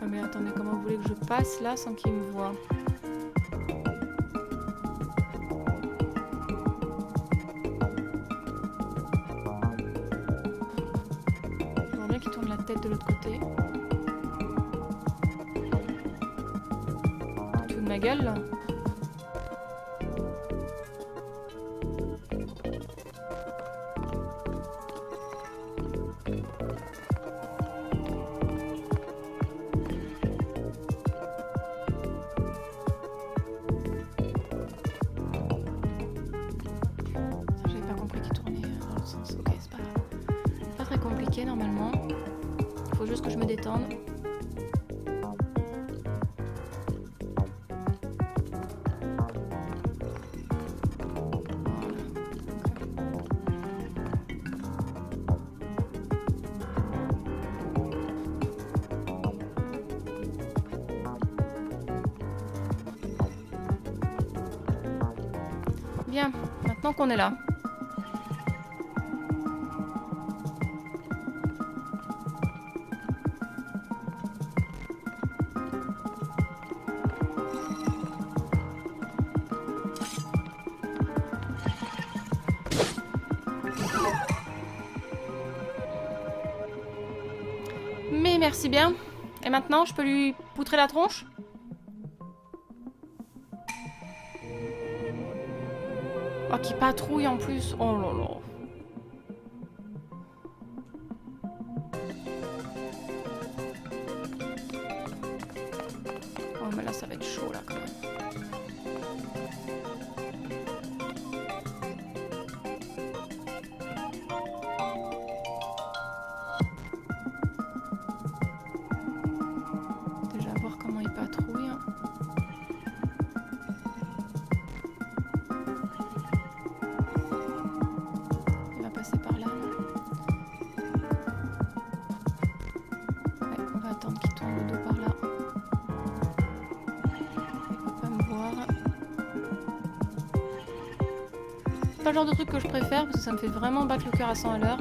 Ah mais attendez, comment vous voulez que je passe là sans qu'il me voie? De l'autre côté. Tu veux de ma gueule là? J'avais pas compris qu'il tournait dans l'autre sens. Ok, c'est pas grave. Pas très compliqué normalement. Faut juste que je me détende. Voilà. Bien, maintenant qu'on est là. Mais merci bien. Et maintenant, je peux lui poutrer la tronche? Oh, qui patrouille en plus. Oh là là. Oh, mais là, ça va être chaud, là, quand même. Déjà, voir comment il patrouille. Hein. Il va passer par là. Ouais, on va attendre qu'il tourne le dos par là. Il va pas me voir. C'est pas le genre de truc que je préfère parce que ça me fait vraiment battre le cœur à 100 à l'heure.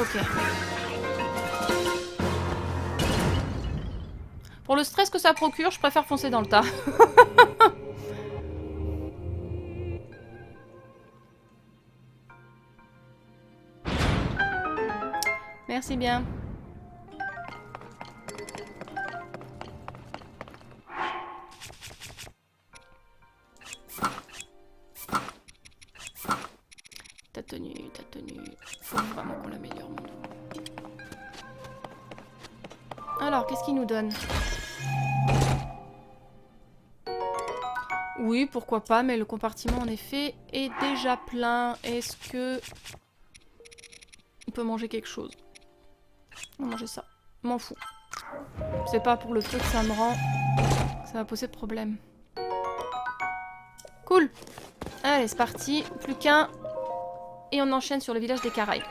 Ok. Pour le stress que ça procure, je préfère foncer dans le tas. Merci bien. Ta tenue, ta tenue. Faut vraiment qu'on l'améliore, mon dos. Alors, qu'est-ce qu'il nous donne? Oui, pourquoi pas, mais le compartiment, en effet, est déjà plein. Est-ce que... on peut manger quelque chose? On va manger ça. M'en fous. C'est pas pour le peu que ça me rend... ça va poser problème. Cool. Allez, c'est parti. Plus qu'un. Et on enchaîne sur le village des Caraïbes.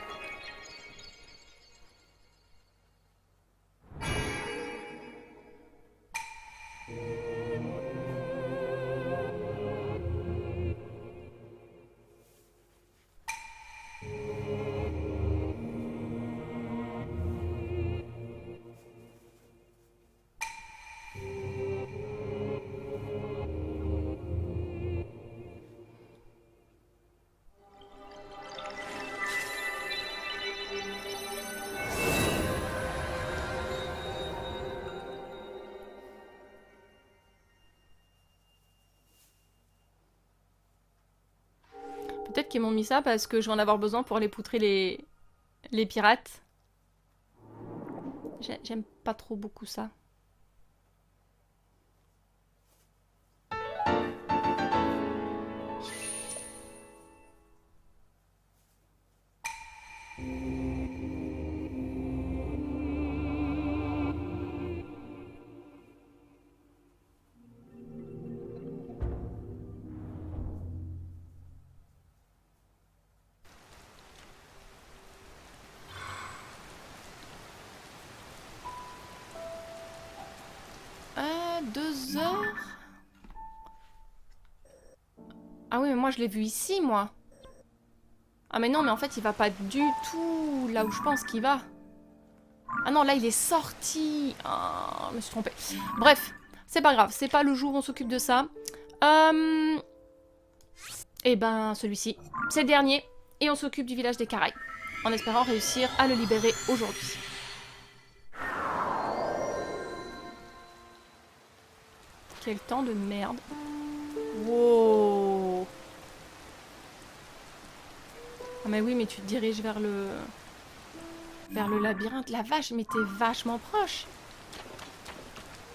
Peut-être qu'ils m'ont mis ça parce que je vais en avoir besoin pour aller poutrer les pirates. J'aime pas trop beaucoup ça. Ah, 2 heures? Ah oui, mais moi je l'ai vu ici, moi. Ah mais non, mais en fait il va pas du tout là où je pense qu'il va. Ah non, là il est sorti. Ah, je me suis trompée. Bref, c'est pas grave, c'est pas le jour où on s'occupe de ça. Et ben celui-ci, c'est le dernier. Et on s'occupe du village des Caraïbes. En espérant réussir à le libérer aujourd'hui. Quel temps de merde. Wow. Ah mais oui, mais tu te diriges vers le labyrinthe. La vache, mais t'es vachement proche.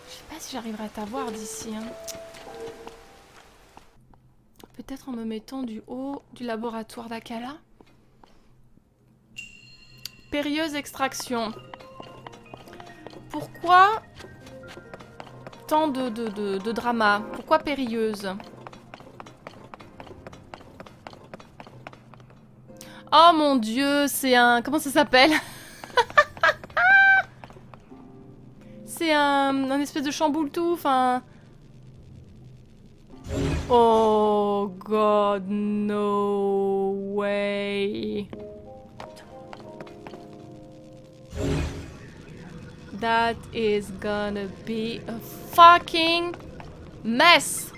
Je sais pas si j'arriverai à t'avoir d'ici. Hein. Peut-être en me mettant du haut du laboratoire d'Akala. Périlleuse extraction. Pourquoi tant de drama? Pourquoi périlleuse? Oh mon dieu, c'est un... Comment ça s'appelle? C'est un espèce de chamboule-tout, enfin... Oh god, no way. That is gonna be a fucking mess.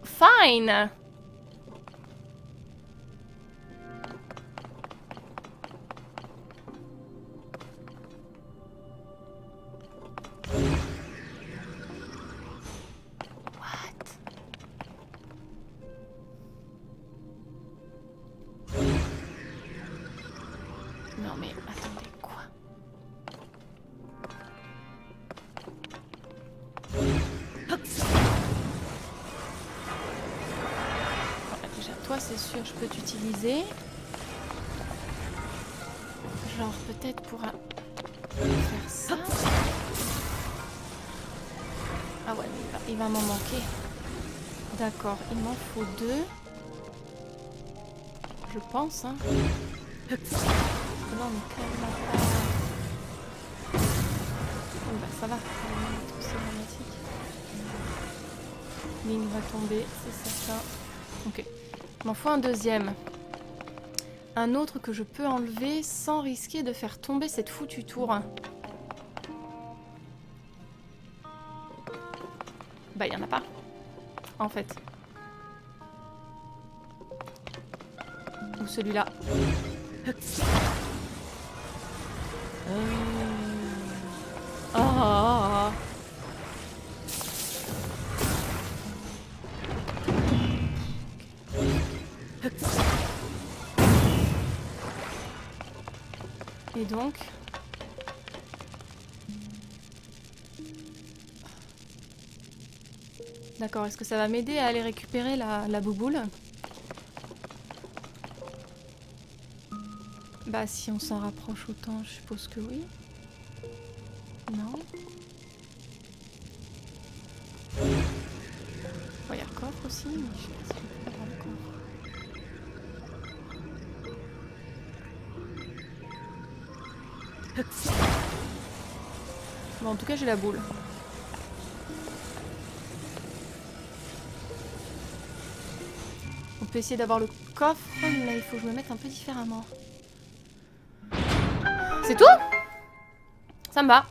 Fine. Non mais attendez, quoi? Voilà, déjà, toi c'est sûr, je peux t'utiliser. Genre peut-être pour faire ça. Ah ouais, mais il va m'en manquer. D'accord, il m'en faut 2. Je pense, hein. Non, mais calme pas. Oh, bah ça va, c'est dramatique. Ligne va tomber, c'est certain. Ok, il m'en faut un deuxième. Un autre que je peux enlever sans risquer de faire tomber cette foutue tour. Bah, il n'y en a pas, en fait. Ou celui-là. Ah. Et donc... D'accord, est-ce que ça va m'aider à aller récupérer la bouboule? Bah si on s'en rapproche autant, je suppose que oui. Non. Bon, il y a le coffre aussi, mais je sais pas si je peux avoir le coffre. Bon, en tout cas, j'ai la boule. On peut essayer d'avoir le coffre, mais là, il faut que je me mette un peu différemment. C'est tout? Ça me va.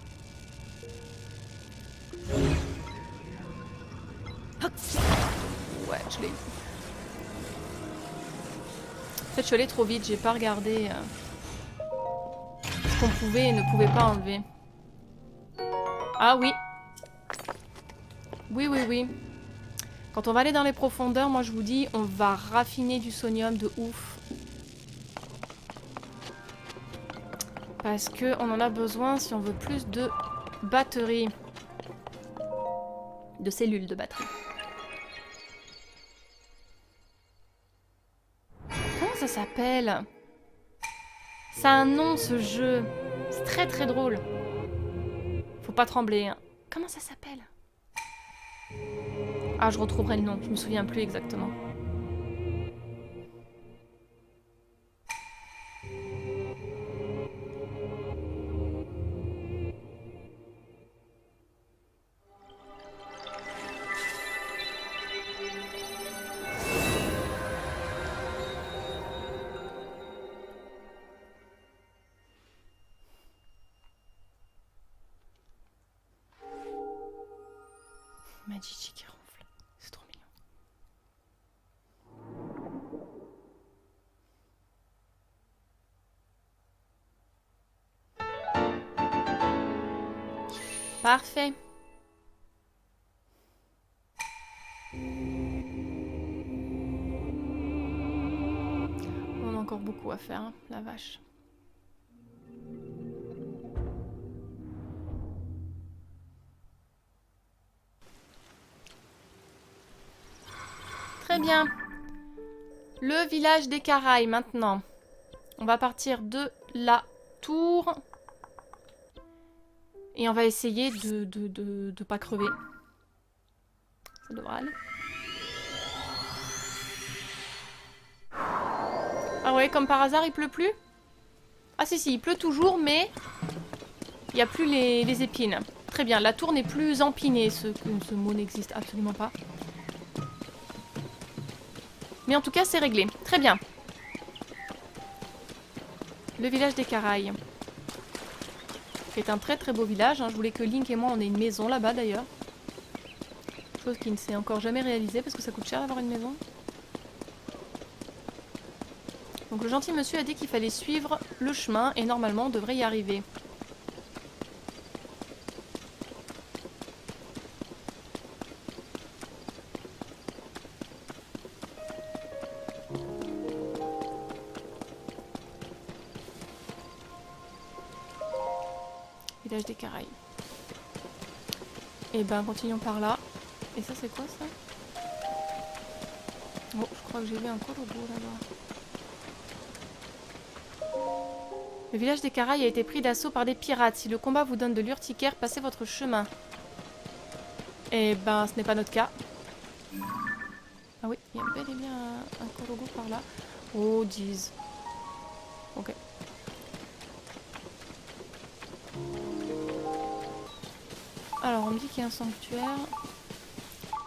Ouais, je l'ai eu. En fait, je suis allée trop vite, j'ai pas regardé ce qu'on pouvait et ne pouvait pas enlever. Ah oui. Oui, oui, oui. Quand on va aller dans les profondeurs, moi je vous dis, on va raffiner du sonium de ouf. Parce qu'on en a besoin si on veut plus de batteries. De cellules de batterie. Comment ça s'appelle? Ça a un nom ce jeu. C'est très très drôle. Faut pas trembler. Hein. Comment ça s'appelle? Ah, je retrouverai le nom, je me souviens plus exactement. Magici qui ronfle, c'est trop mignon. Parfait. On a encore beaucoup à faire, hein, la vache. Très bien. Le village des Caraïbes maintenant. On va partir de la tour. Et on va essayer de pas crever. Ça devrait aller. Ah ouais, comme par hasard, il pleut plus? Ah si, si, il pleut toujours, mais il n'y a plus les épines. Très bien, la tour n'est plus empinée, ce mot n'existe absolument pas. Mais en tout cas, c'est réglé. Très bien. Le village des Caraïbes. Qui est un très très beau village. Hein. Je voulais que Link et moi, on ait une maison là-bas d'ailleurs. Chose qui ne s'est encore jamais réalisée parce que ça coûte cher d'avoir une maison. Donc le gentil monsieur a dit qu'il fallait suivre le chemin et normalement on devrait y arriver. Village des Caraïbes. Et ben continuons par là. Et ça c'est quoi ça? Oh, je crois que j'ai vu un corbeau là-bas. Le village des Caraïbes a été pris d'assaut par des pirates. Si le combat vous donne de l'urticaire, passez votre chemin. Eh ben, ce n'est pas notre cas. Ah oui, il y a bel et bien un corbeau par là. Oh, jeez. Ok. Alors, on me dit qu'il y a un sanctuaire.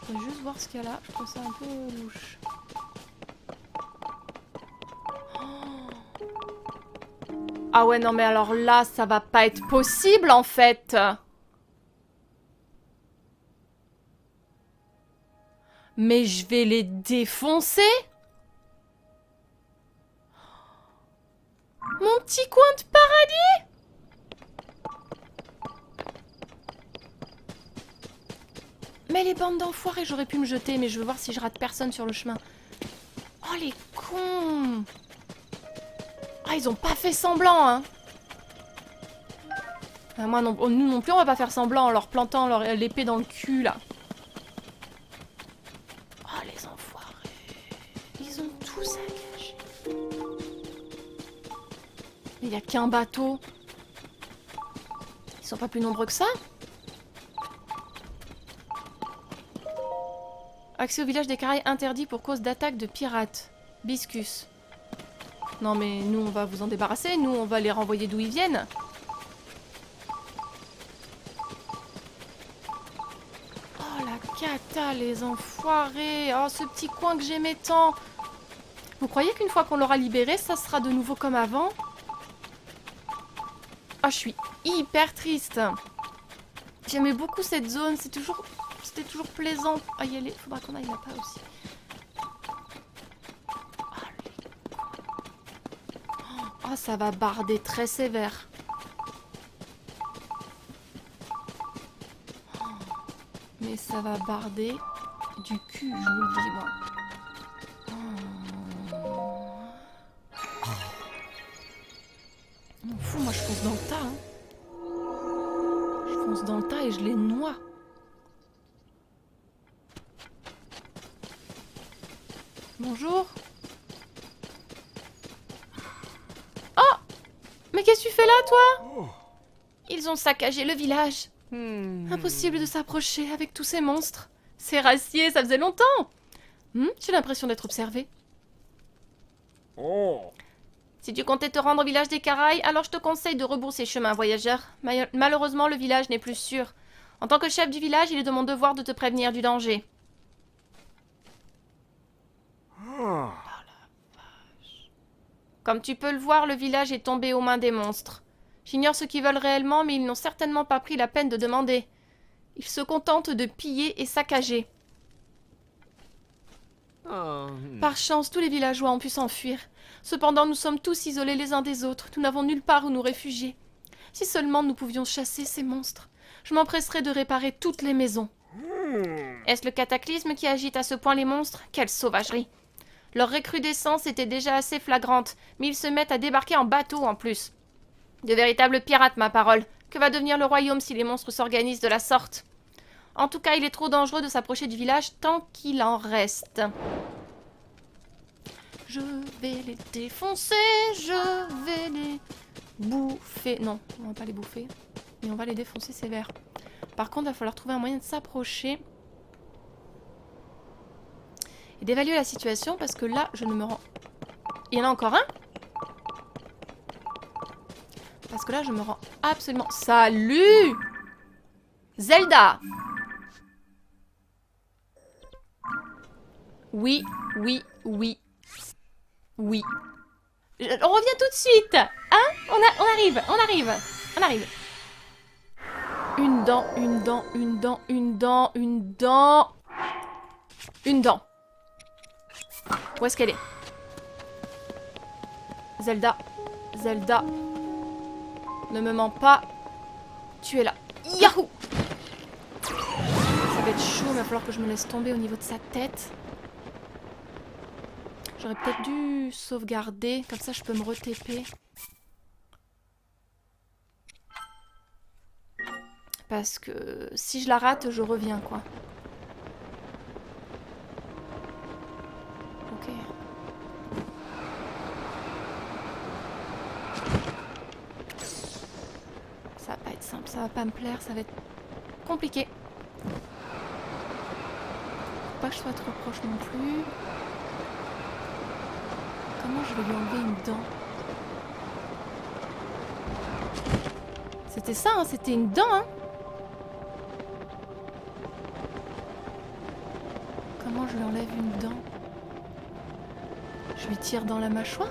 Je vais juste voir ce qu'il y a là. Je trouve ça un peu louche. Ah ouais, non mais alors là, ça va pas être possible en fait. Mais je vais les défoncer. Mon petit coin de paradis. Mais les bandes d'enfoirés, j'aurais pu me jeter, mais je veux voir si je rate personne sur le chemin. Oh les cons. Ah, ils ont pas fait semblant, hein. Ah, moi non, nous non plus, on va pas faire semblant en leur plantant l'épée dans le cul, là. Oh, les enfoirés. Ils ont tout saccagé. Il y a qu'un bateau. Ils sont pas plus nombreux que ça? Accès au village des Caraïbes interdit pour cause d'attaque de pirates. Biscus. Non mais nous on va vous en débarrasser, nous on va les renvoyer d'où ils viennent. Oh la cata les enfoirés. Oh ce petit coin que j'aimais tant. Vous croyez qu'une fois qu'on l'aura libéré, ça sera de nouveau comme avant? Ah je suis hyper triste. J'aimais beaucoup cette zone, c'était toujours plaisant à y aller. Faudra qu'on aille là-bas aussi. Oh, ça va barder très sévère. Oh, mais ça va barder du cul, je vous le dis, moi. Je m'en fous, moi je fonce dans le tas. Hein. Je fonce dans le tas et je les noie. Bonjour. Mais qu'est-ce que tu fais là, toi? Ils ont saccagé le village. Impossible de s'approcher avec tous ces monstres. C'est Rassier, ça faisait longtemps. J'ai l'impression d'être observée. Si tu comptais te rendre au village des Caraïbes, alors je te conseille de rebrousser chemin, voyageur. Malheureusement, le village n'est plus sûr. En tant que chef du village, il est de mon devoir de te prévenir du danger. Comme tu peux le voir, le village est tombé aux mains des monstres. J'ignore ce qu'ils veulent réellement, mais ils n'ont certainement pas pris la peine de demander. Ils se contentent de piller et saccager. Par chance, tous les villageois ont pu s'enfuir. Cependant, nous sommes tous isolés les uns des autres. Nous n'avons nulle part où nous réfugier. Si seulement nous pouvions chasser ces monstres, je m'empresserais de réparer toutes les maisons. Est-ce le cataclysme qui agite à ce point les monstres? Quelle sauvagerie! Leur recrudescence était déjà assez flagrante, mais ils se mettent à débarquer en bateau en plus. De véritables pirates, ma parole. Que va devenir le royaume si les monstres s'organisent de la sorte? En tout cas, il est trop dangereux de s'approcher du village tant qu'il en reste. Je vais les défoncer, je vais les bouffer. Non, on va pas les bouffer. Mais on va les défoncer sévère. Par contre, il va falloir trouver un moyen de s'approcher. Et d'évaluer la situation parce que là, je ne me rends... Il y en a encore un? Parce que là, je me rends absolument... Salut Zelda! Oui, oui, oui. Oui. On revient tout de suite. Hein? On arrive, on arrive, on arrive. Une dent, une dent, une dent, une dent, une dent. Une dent. Où est-ce qu'elle est? Zelda. Zelda. Ne me mens pas. Tu es là. Yahoo! Ça va être chaud, il va falloir que je me laisse tomber au niveau de sa tête. J'aurais peut-être dû sauvegarder, comme ça je peux me re-TP. Parce que si je la rate, je reviens quoi. Ok. Ça va pas être simple, ça va pas me plaire, ça va être compliqué. Faut pas que je sois trop proche non plus. Comment je vais lui enlever une dent? C'était ça, hein, c'était une dent, hein. Comment je lui enlève une dent? Je lui tire dans la mâchoire?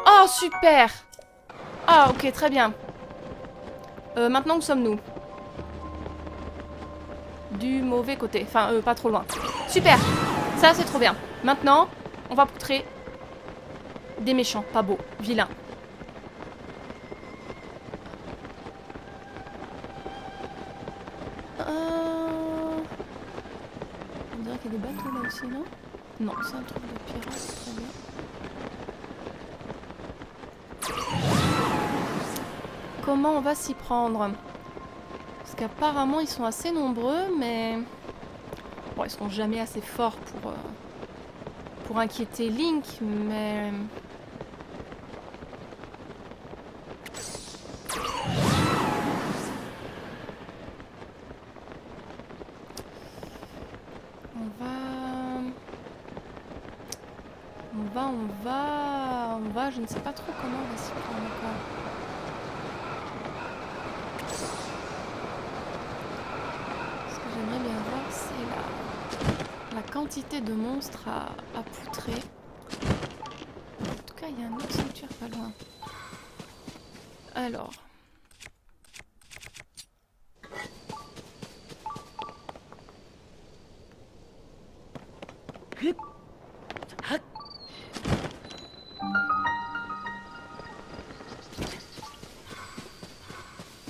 Oh, super! Ah, ok, très bien. Maintenant, où sommes-nous? Du mauvais côté. Enfin, pas trop loin. Super! Ça, c'est trop bien. Maintenant, on va poutrer des méchants. Pas beaux. Vilains. On dirait qu'il y a des bateaux là aussi, non? Non, c'est un truc de pirate. Très bien. Comment on va s'y prendre? Parce qu'apparemment, ils sont assez nombreux, mais... Bon, ils seront jamais assez forts pour inquiéter Link, mais... On va, je ne sais pas trop comment on va s'y prendre encore. Ce que j'aimerais bien voir, c'est la quantité de monstres à poutrer. En tout cas, il y a un autre sanctuaire pas loin. Alors...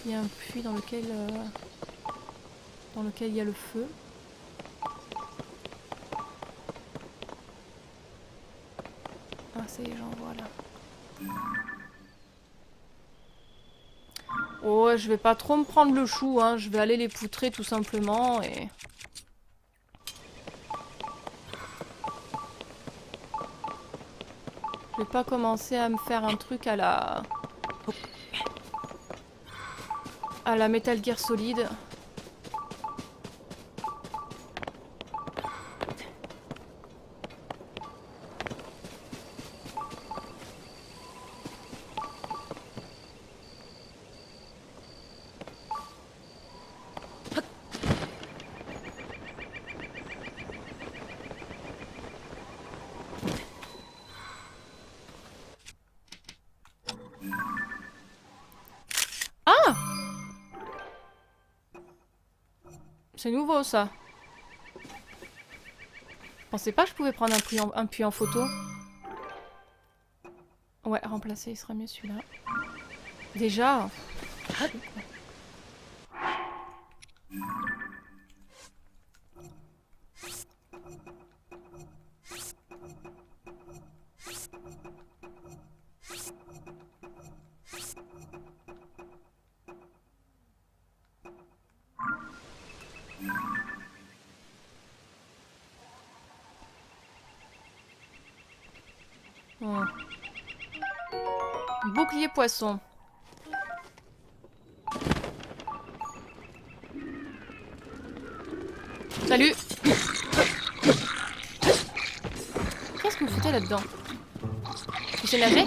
Il y a un puits dans lequel il y a le feu. Ah, ça y est, j'en vois là. Oh, je vais pas trop me prendre le chou, hein. Je vais aller les poutrer tout simplement et... Je vais pas commencer à me faire un truc à la Metal Gear Solid. Ah! C'est nouveau ça. Je pensais pas que je pouvais prendre un puits en photo. Ouais, remplacer, il sera mieux celui-là. Déjà. Oh. Bouclier poisson. Salut. Qu'est-ce que vous foutez là-dedans? Tu sais nager?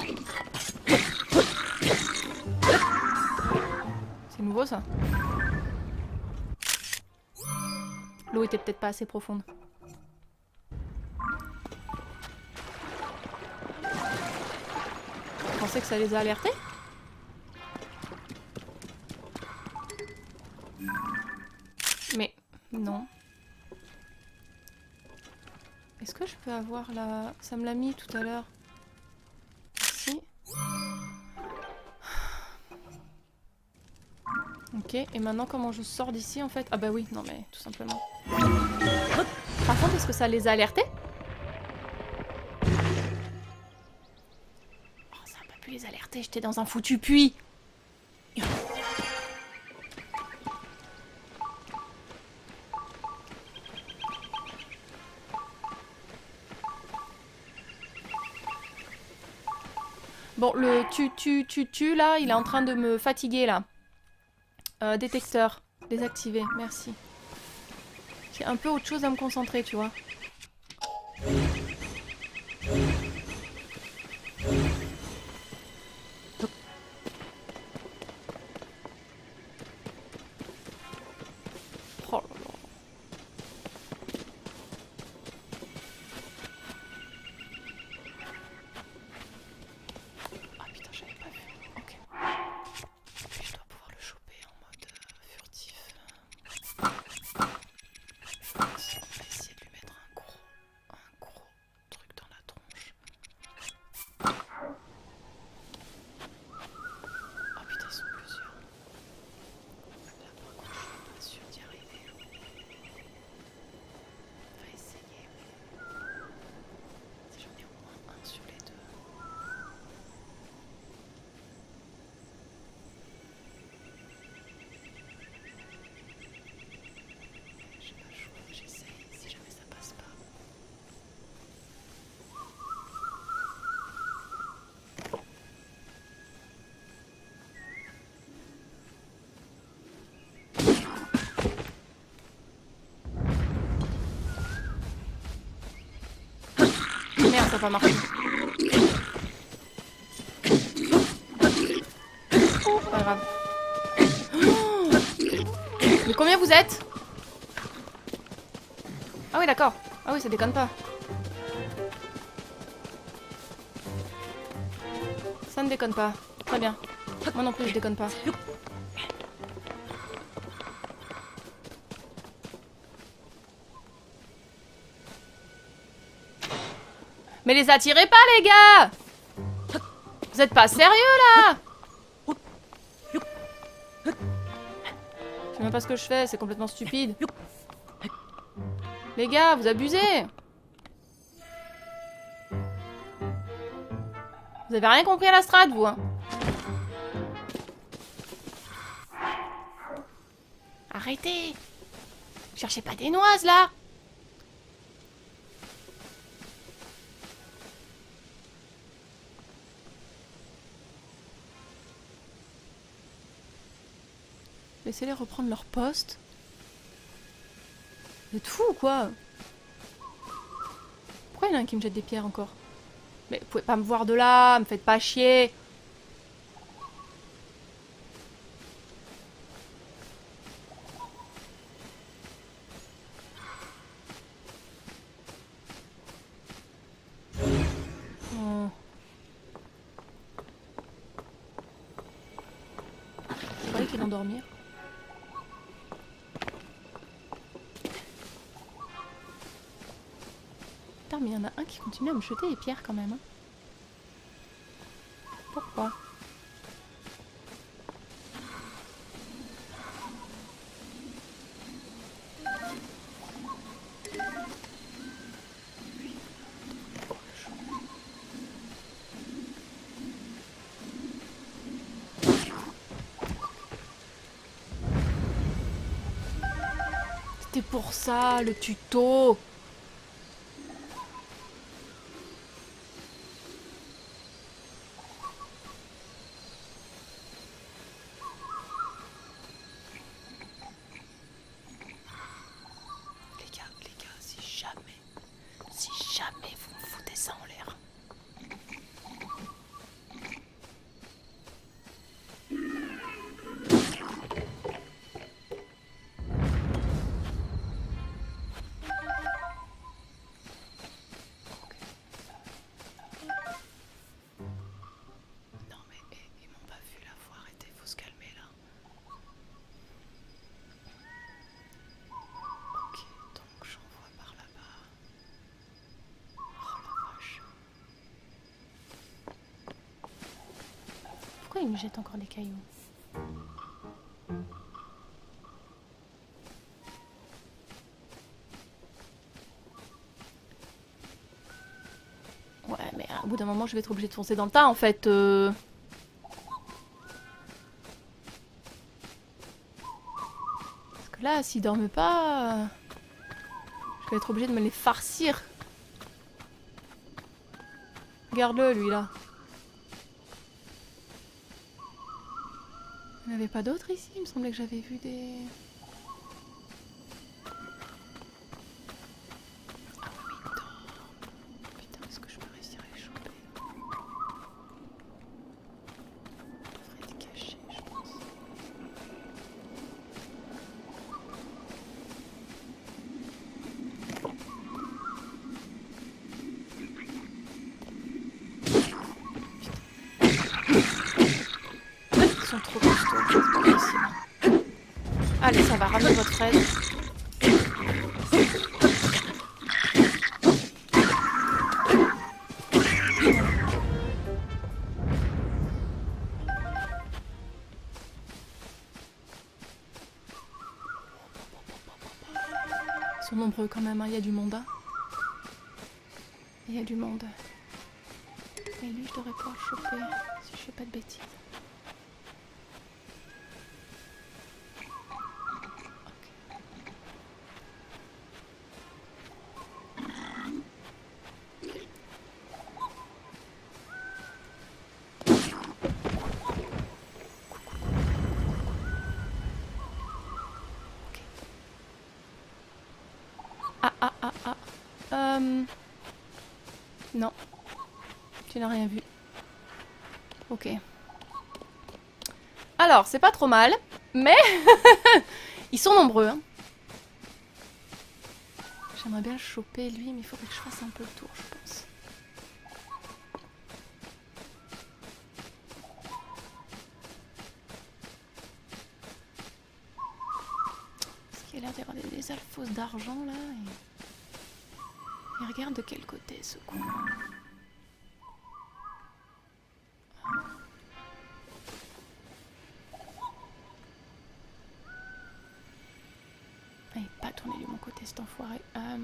C'est nouveau ça. L'eau était peut-être pas assez profonde. Vous pensez que ça les a alertés? Mais non. Est-ce que je peux avoir la... Ça me l'a mis tout à l'heure. Ici. Ok, et maintenant comment je sors d'ici en fait? Ah bah oui, non mais tout simplement. Par contre, est-ce que ça les a alertés? Oh, ça a pas pu les alerter, j'étais dans un foutu puits. Bon, le tu là, il est en train de me fatiguer là. Détecteur, désactivé, merci. J'ai un peu autre chose à me concentrer, tu vois. Oh là là. Ah putain, j'avais pas vu. Ok. Puis je dois pouvoir le choper en mode furtif. Je pense qu'on va essayer de lui mettre un gros truc dans la tronche. Oh putain, ils sont plusieurs. Là par contre, je suis pas sûre d'y arriver. On va essayer. Si j'en ai au moins un sur les deux. J'ai pas le choix, j'essaye si jamais ça passe pas. Merde, ça a pas marché. Pas grave. Oh, mais combien vous êtes? Ah oui, d'accord. Ah oui, ça déconne pas. Ça ne déconne pas. Très bien. Moi non plus, je déconne pas. Mais les attirez pas, les gars! Vous êtes pas sérieux, là? Je sais même pas ce que je fais, c'est complètement stupide. Les gars, vous abusez! Vous avez rien compris à la strate, vous, hein? Arrêtez! Cherchez pas des noises, là! Laissez-les reprendre leur poste. Vous êtes fous ou quoi? Pourquoi il y en a un qui me jette des pierres encore? Mais vous pouvez pas me voir de là, me faites pas chier. Oh. Je croyais qu'il allait endormir. Putain, mais il y en a un qui continue à me jeter des pierres quand même. Hein. Pourquoi? C'était pour ça, le tuto. il me jette encore des cailloux? Ouais, mais au bout d'un moment, je vais être obligée de foncer dans le tas, en fait. Parce que là, s'ils dorment pas... Je vais être obligée de me les farcir. Regarde-le, lui, là. Il n'y en avait pas d'autres ici? Il me semblait que j'avais vu des... Ah oui, mais il dort. Putain, est-ce que je peux réussir à les choper? Je devrais être caché, je pense. Ils sont trop costauds, c'est pas possible. Allez, ça va, ramener votre aide. Ils sont nombreux quand même, hein. Il y a du monde. Hein. Il y a du monde. Et lui, je devrais pouvoir le choper, si je fais pas de bêtises. Ah, ah, ah, ah. Non. Tu n'as rien vu. Ok. Alors, c'est pas trop mal, mais ils sont nombreux. Hein. J'aimerais bien le choper, lui, mais il faudrait que je fasse un peu le tour, je pense. Parce qu'il y a l'air d'y avoir des alphos d'argent, là. Et regarde de quel côté, ce con. Ah, il n'est pas tourné de mon côté, cet enfoiré. Ah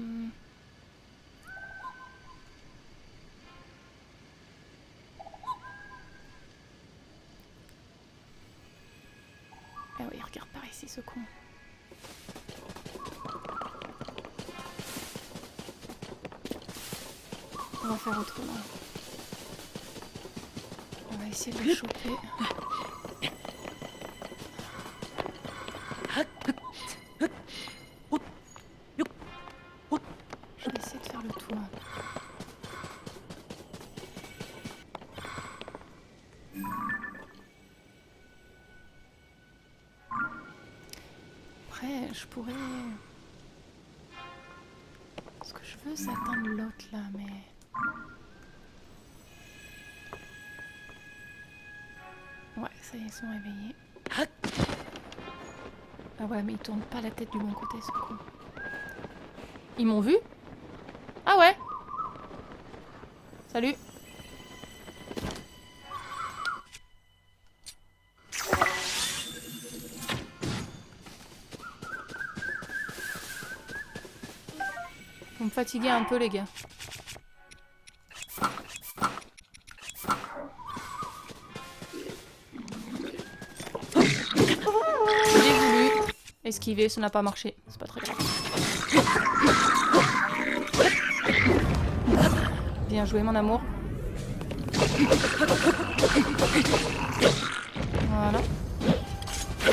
oui, regarde par ici, ce con. On va faire autrement. On va essayer de le choper. Je vais essayer de faire le tour. Après, je pourrais... Ce que je veux, c'est atteindre l'autre là, mais... Ouais, ça y est, ils sont réveillés. Ah ouais, mais ils tournent pas la tête du bon côté, ce con. Ils m'ont vu? Ah ouais. Salut. Vous me fatiguez un peu, les gars. J'ai voulu esquiver, ça n'a pas marché. C'est pas très grave. Bien joué, mon amour. Voilà. Ça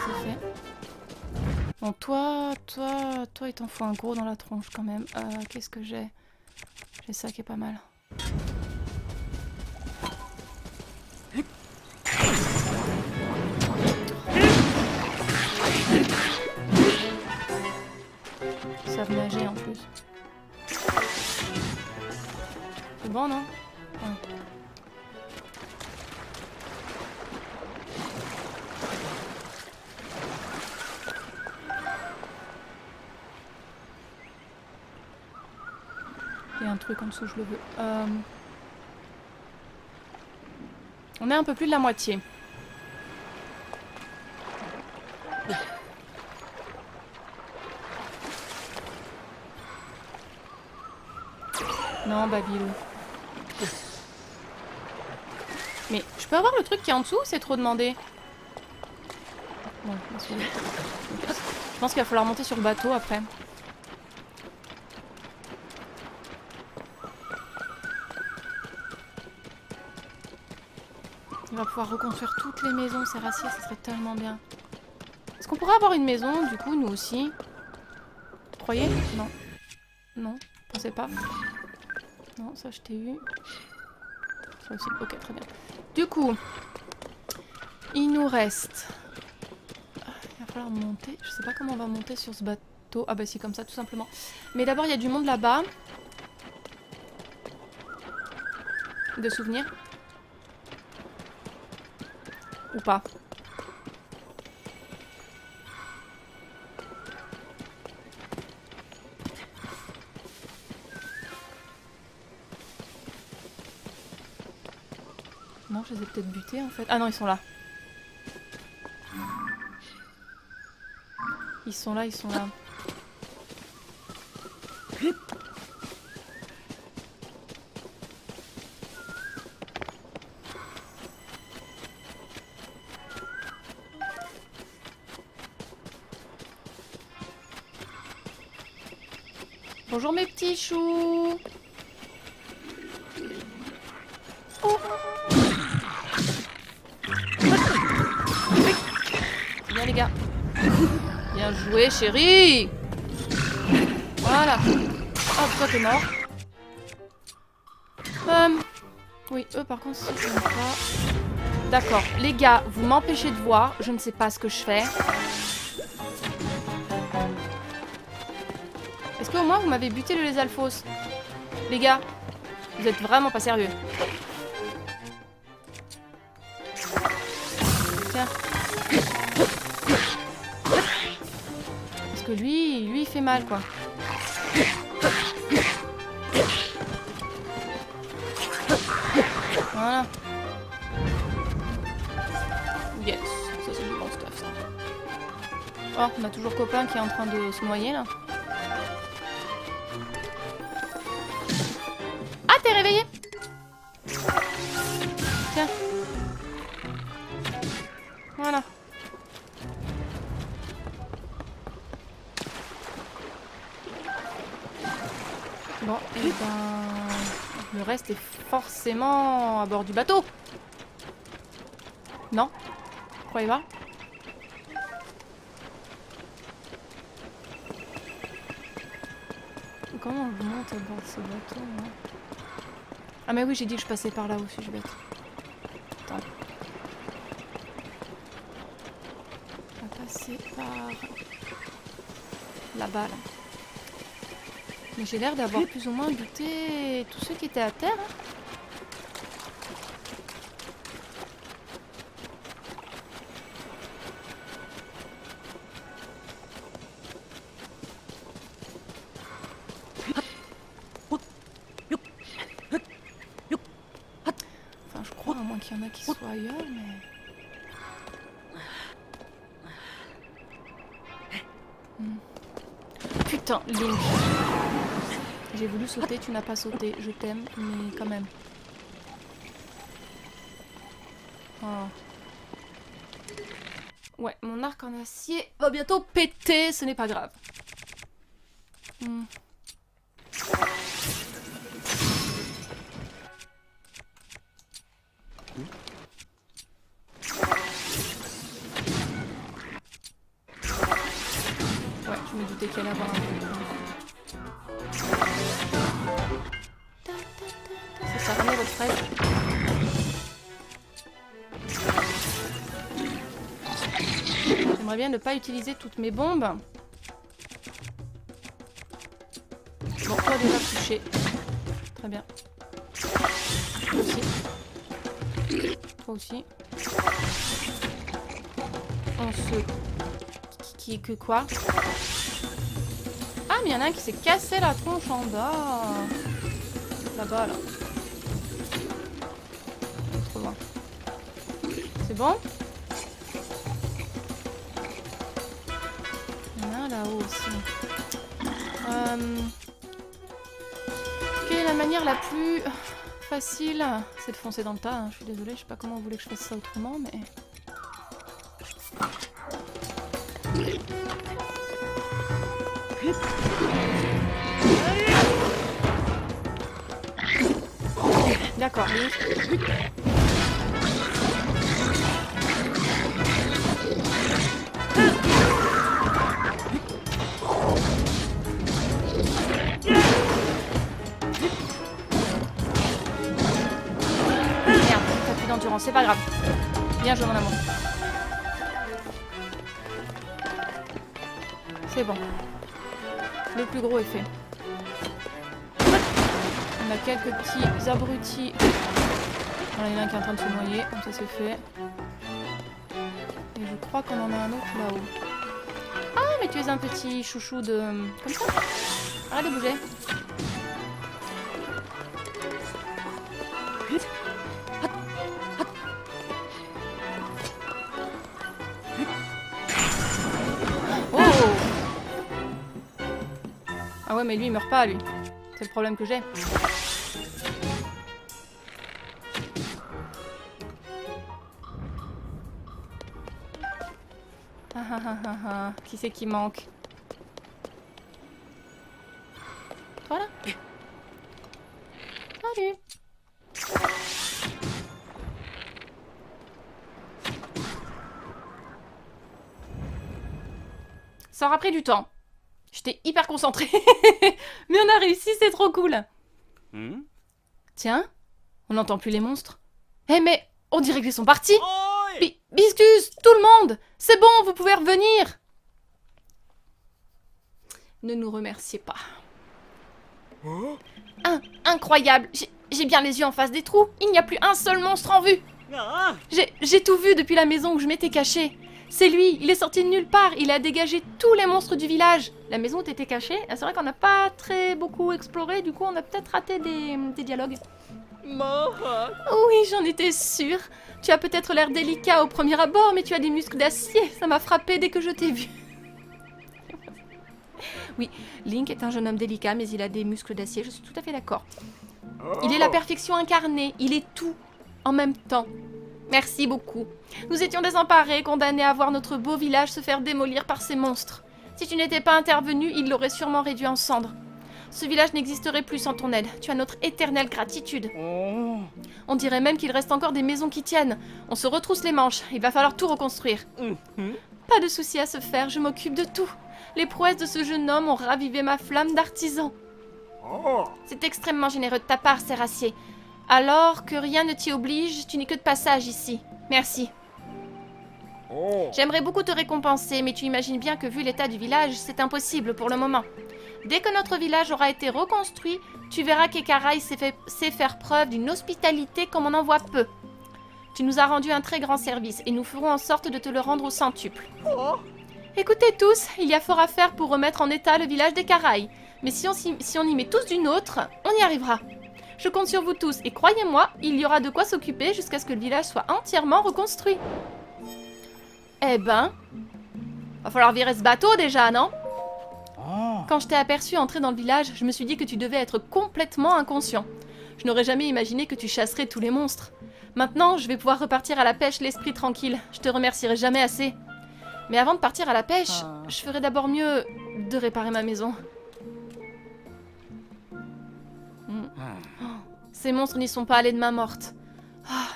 c'est fait. Bon, toi, il t'en faut un gros dans la tronche quand même. Qu'est-ce que j'ai? J'ai ça qui est pas mal. Ils savent nager en plus. C'est bon, non? Ouais. Il y a un truc en dessous, je le veux. On est un peu plus de la moitié. Non, Babylou. Mais je peux avoir le truc qui est en dessous ou c'est trop demandé? Bon, je pense qu'il va falloir monter sur le bateau après. On va pouvoir reconstruire toutes les maisons, Serrassier, ça serait tellement bien. Est-ce qu'on pourrait avoir une maison, du coup, nous aussi? Vous croyez? Non. Non, pensez pas. Non, ça je t'ai eu. Ça aussi, ok, très bien. Du coup, il nous reste... Il va falloir monter. Je sais pas comment on va monter sur ce bateau. Ah bah si, comme ça, tout simplement. Mais d'abord, il y a du monde là-bas. De souvenirs. Ou pas. Non, je les ai peut-être butés en fait. Ah non, ils sont là. Ils sont là, ils sont là. Bonjour mes petits choux. Oh. Bien les gars. Bien joué chérie. Voilà. Oh, toi t'es mort. Oui, eux par contre, ça j'aime pas. D'accord, les gars, vous m'empêchez de voir. Je ne sais pas ce que je fais. Est-ce qu'au moins vous m'avez buté le lézalfos? Les gars, vous êtes vraiment pas sérieux. Tiens. Parce que lui il fait mal quoi. Voilà. Yes, ça c'est du bon stuff ça. Oh, on a toujours copain qui est en train de se noyer là. Ah, t'es réveillé? Tiens. Voilà. Bon, et ben... le reste est forcément à bord du bateau. Non? Vous croyez pas? Comment je monte à bord de ce bateau, moi? Ah mais oui, j'ai dit que je passais par là aussi, je suis bête. Attends. On va passer par... là-bas, là. Mais j'ai l'air d'avoir plus ou moins buté tous ceux qui étaient à terre. Hein. Enfin, je crois, à moins qu'il y en a qui soient ailleurs, mais... Putain, Link. J'ai voulu sauter, tu n'as pas sauté. Je t'aime, mais quand même. Oh. Ouais, mon arc en acier va bientôt péter, ce n'est pas grave. Ouais, je me doutais qu'il allait avoir un peu. Ça remet votre fraise. J'aimerais bien ne pas utiliser toutes mes bombes. Bon, toi déjà touché. Très bien. Toi aussi. Toi aussi. On se... Qui est que quoi? Ah, mais il y en a un qui s'est cassé la tronche en bas. Là-bas, là. Trop loin. bon. Il y en a un là-haut aussi. Quelle est la manière la plus facile? C'est de foncer dans le tas, hein. Je suis désolée, je sais pas comment vous voulez que je fasse ça autrement, mais... D'accord, oui. Merde, t'as plus d'endurance, c'est pas grave. Bien joué mon amour. C'est bon. Le plus gros est fait. On a quelques petits abrutis. Il y en a un qui est en train de se noyer, comme ça c'est fait. Et je crois qu'on en a un autre là-haut. Ah, mais tu es un petit chouchou de... Comme ça. Arrête de bouger. Oh! Ah ouais, mais lui il meurt pas, lui. C'est le problème que j'ai. Qui c'est qui manque? Toi là? Salut! Ça aura pris du temps. J'étais hyper concentrée. Mais on a réussi, c'est trop cool. Tiens, on n'entend plus les monstres. Eh mais, on dirait qu'ils sont partis. Biscus, tout le monde! C'est bon, vous pouvez revenir! Ne nous remerciez pas. Incroyable! J'ai bien les yeux en face des trous. Il n'y a plus un seul monstre en vue. J'ai tout vu depuis la maison où je m'étais cachée. C'est lui, il est sorti de nulle part. Il a dégagé tous les monstres du village. La maison où t'étais cachée, c'est vrai qu'on n'a pas très beaucoup exploré. Du coup, on a peut-être raté des dialogues. Oui, j'en étais sûre. Tu as peut-être l'air délicat au premier abord, mais tu as des muscles d'acier. Ça m'a frappé dès que je t'ai vu. Oui, Link est un jeune homme délicat, mais il a des muscles d'acier. Je suis tout à fait d'accord. Il est la perfection incarnée. Il est tout en même temps. Merci beaucoup. Nous étions désemparés, condamnés à voir notre beau village se faire démolir par ces monstres. Si tu n'étais pas intervenu, il l'aurait sûrement réduit en cendres. Ce village n'existerait plus sans ton aide. Tu as notre éternelle gratitude. On dirait même qu'il reste encore des maisons qui tiennent. On se retrousse les manches. Il va falloir tout reconstruire. Pas de souci à se faire, je m'occupe de tout. Les prouesses de ce jeune homme ont ravivé ma flamme d'artisan. C'est extrêmement généreux de ta part, Sérassier. Alors que rien ne t'y oblige, tu n'es que de passage ici. Merci. J'aimerais beaucoup te récompenser, mais tu imagines bien que vu l'état du village, c'est impossible pour le moment. Dès que notre village aura été reconstruit, tu verras qu'Ekarai sait faire preuve d'une hospitalité comme on en voit peu. Tu nous as rendu un très grand service et nous ferons en sorte de te le rendre au centuple. Écoutez tous, il y a fort à faire pour remettre en état le village d'Ekarai. Mais si on y met tous d'une autre, on y arrivera. Je compte sur vous tous et croyez-moi, il y aura de quoi s'occuper jusqu'à ce que le village soit entièrement reconstruit. Eh ben, va falloir virer ce bateau déjà, non ? Quand je t'ai aperçu entrer dans le village, je me suis dit que tu devais être complètement inconscient. Je n'aurais jamais imaginé que tu chasserais tous les monstres. Maintenant, je vais pouvoir repartir à la pêche l'esprit tranquille. Je te remercierai jamais assez. Mais avant de partir à la pêche, je ferais d'abord mieux de réparer ma maison. Ces monstres n'y sont pas allés de main morte.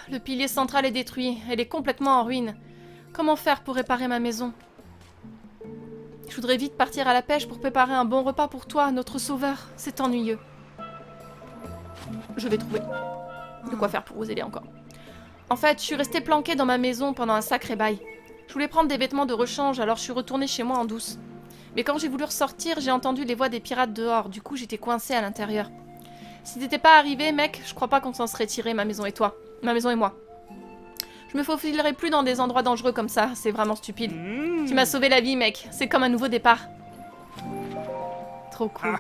Le pilier central est détruit. Elle est complètement en ruine. Comment faire pour réparer ma maison ? Je voudrais vite partir à la pêche pour préparer un bon repas pour toi, notre sauveur. C'est ennuyeux. Je vais trouver de quoi faire pour vous aider encore. En fait, je suis restée planquée dans ma maison pendant un sacré bail. Je voulais prendre des vêtements de rechange, alors je suis retournée chez moi en douce. Mais quand j'ai voulu ressortir, j'ai entendu les voix des pirates dehors. Du coup, j'étais coincée à l'intérieur. Si t'étais pas arrivé, mec, je crois pas qu'on s'en serait tiré, ma maison et toi. Ma maison et moi. Je me faufilerai plus dans des endroits dangereux comme ça, c'est vraiment stupide. Tu m'as sauvé la vie, mec. C'est comme un nouveau départ. Trop cool.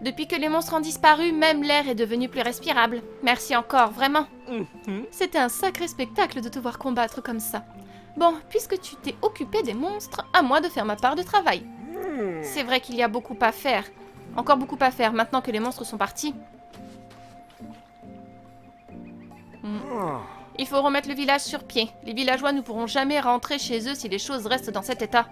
Depuis que les monstres ont disparu, même l'air est devenu plus respirable. Merci encore, vraiment. C'était un sacré spectacle de te voir combattre comme ça. Bon, puisque tu t'es occupé des monstres, à moi de faire ma part de travail. C'est vrai qu'il y a beaucoup à faire. Encore beaucoup à faire maintenant que les monstres sont partis. Il faut remettre le village sur pied. Les villageois ne pourront jamais rentrer chez eux si les choses restent dans cet état.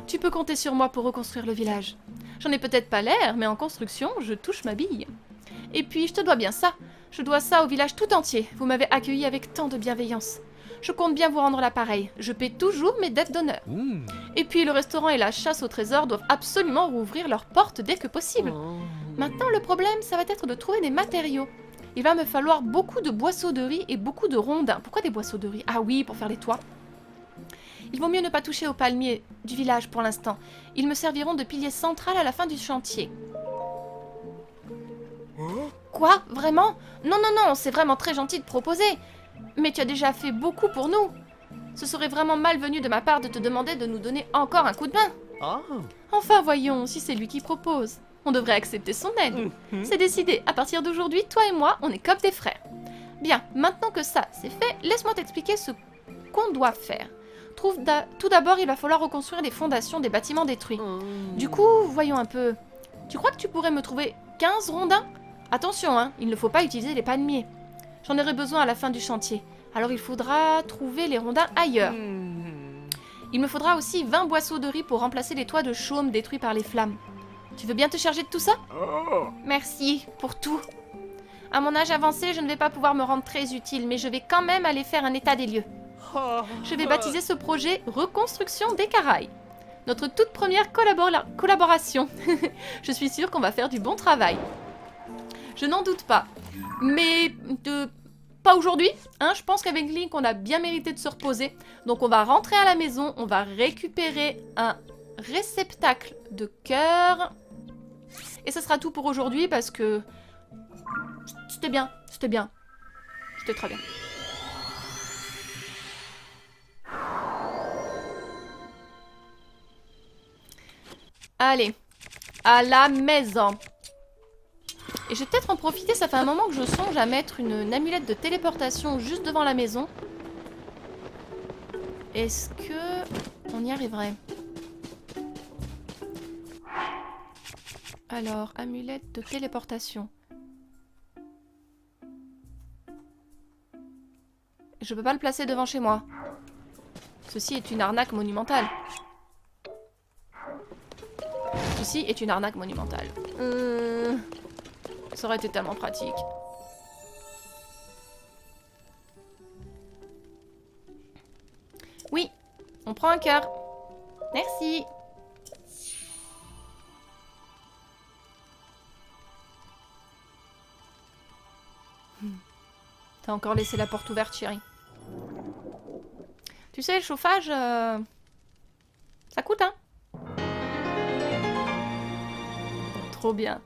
Tu peux compter sur moi pour reconstruire le village. J'en ai peut-être pas l'air, mais en construction, je touche ma bille. Et puis, je te dois bien ça. Je dois ça au village tout entier. Vous m'avez accueilli avec tant de bienveillance. Je compte bien vous rendre l'appareil. Je paie toujours mes dettes d'honneur. Et puis, le restaurant et la chasse au trésor doivent absolument rouvrir leurs portes dès que possible. Maintenant, le problème, ça va être de trouver des matériaux. Il va me falloir beaucoup de boisseaux de riz et beaucoup de rondins. Pourquoi des boisseaux de riz? Ah oui, pour faire les toits. Il vaut mieux ne pas toucher aux palmiers du village pour l'instant. Ils me serviront de pilier central à la fin du chantier. Quoi? Vraiment? Non, non, non, c'est vraiment très gentil de proposer. Mais tu as déjà fait beaucoup pour nous. Ce serait vraiment malvenu de ma part de te demander de nous donner encore un coup de main. Enfin, voyons, si c'est lui qui propose. On devrait accepter son aide. C'est décidé, à partir d'aujourd'hui, toi et moi, on est comme des frères. Bien, maintenant que ça, c'est fait, laisse-moi t'expliquer ce qu'on doit faire. Tout d'abord, il va falloir reconstruire les fondations des bâtiments détruits. Du coup, voyons un peu. Tu crois que tu pourrais me trouver 15 rondins? Attention, hein, il ne faut pas utiliser les palmiers. J'en aurai besoin à la fin du chantier. Alors il faudra trouver les rondins ailleurs. Il me faudra aussi 20 boisseaux de riz pour remplacer les toits de chaume détruits par les flammes. Tu veux bien te charger de tout ça? Merci pour tout. À mon âge avancé, je ne vais pas pouvoir me rendre très utile, mais je vais quand même aller faire un état des lieux. Je vais baptiser ce projet Reconstruction des Caraïbes. Notre toute première collaboration. Je suis sûre qu'on va faire du bon travail. Je n'en doute pas. Mais pas aujourd'hui. Hein, je pense qu'avec Link, on a bien mérité de se reposer. Donc on va rentrer à la maison. On va récupérer un réceptacle de cœur. Et ce sera tout pour aujourd'hui parce que... C'était bien. C'était bien. C'était très bien. Allez, à la maison. Et je vais peut-être en profiter, ça fait un moment que je songe à mettre une amulette de téléportation juste devant la maison. Est-ce que on y arriverait? Alors, amulette de téléportation. Je peux pas le placer devant chez moi. Ceci est une arnaque monumentale. Ceci est une arnaque monumentale. Ça aurait été tellement pratique. Oui, on prend un cœur. Merci. T'as encore laissé la porte ouverte, chérie. Tu sais, le chauffage, ça coûte, hein? Trop bien.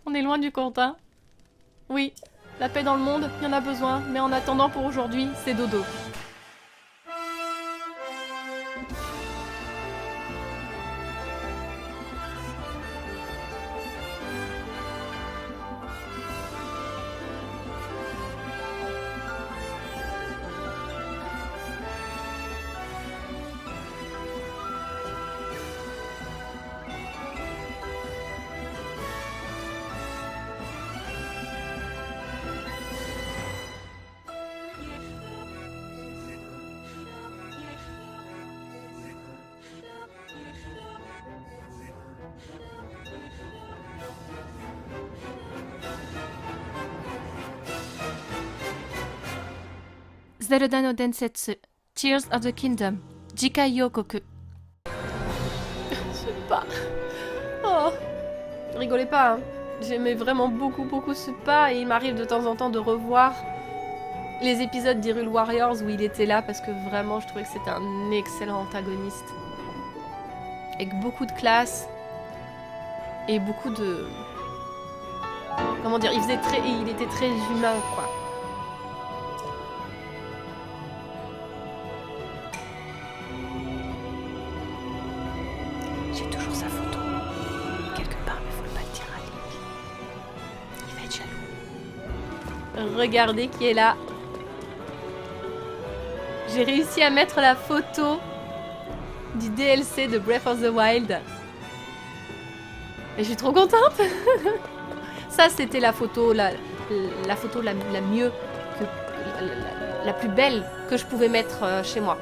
On est loin du compte, hein? Oui, la paix dans le monde, il y en a besoin, mais en attendant pour aujourd'hui, c'est dodo. Zelda no Densetsu, Tears of the Kingdom, Jikai Yokoku. Ce pas. Oh, rigolez pas, hein. J'aimais vraiment beaucoup ce pas et il m'arrive de temps en temps de revoir les épisodes d'Hyrule Warriors où il était là parce que vraiment je trouvais que c'était un excellent antagoniste. Avec beaucoup de classe et beaucoup de... Comment dire, il était très humain, quoi. Regardez qui est là. J'ai réussi à mettre la photo du DLC de Breath of the Wild. Et je suis trop contente. Ça, c'était la photo la mieux, la plus belle que je pouvais mettre chez moi.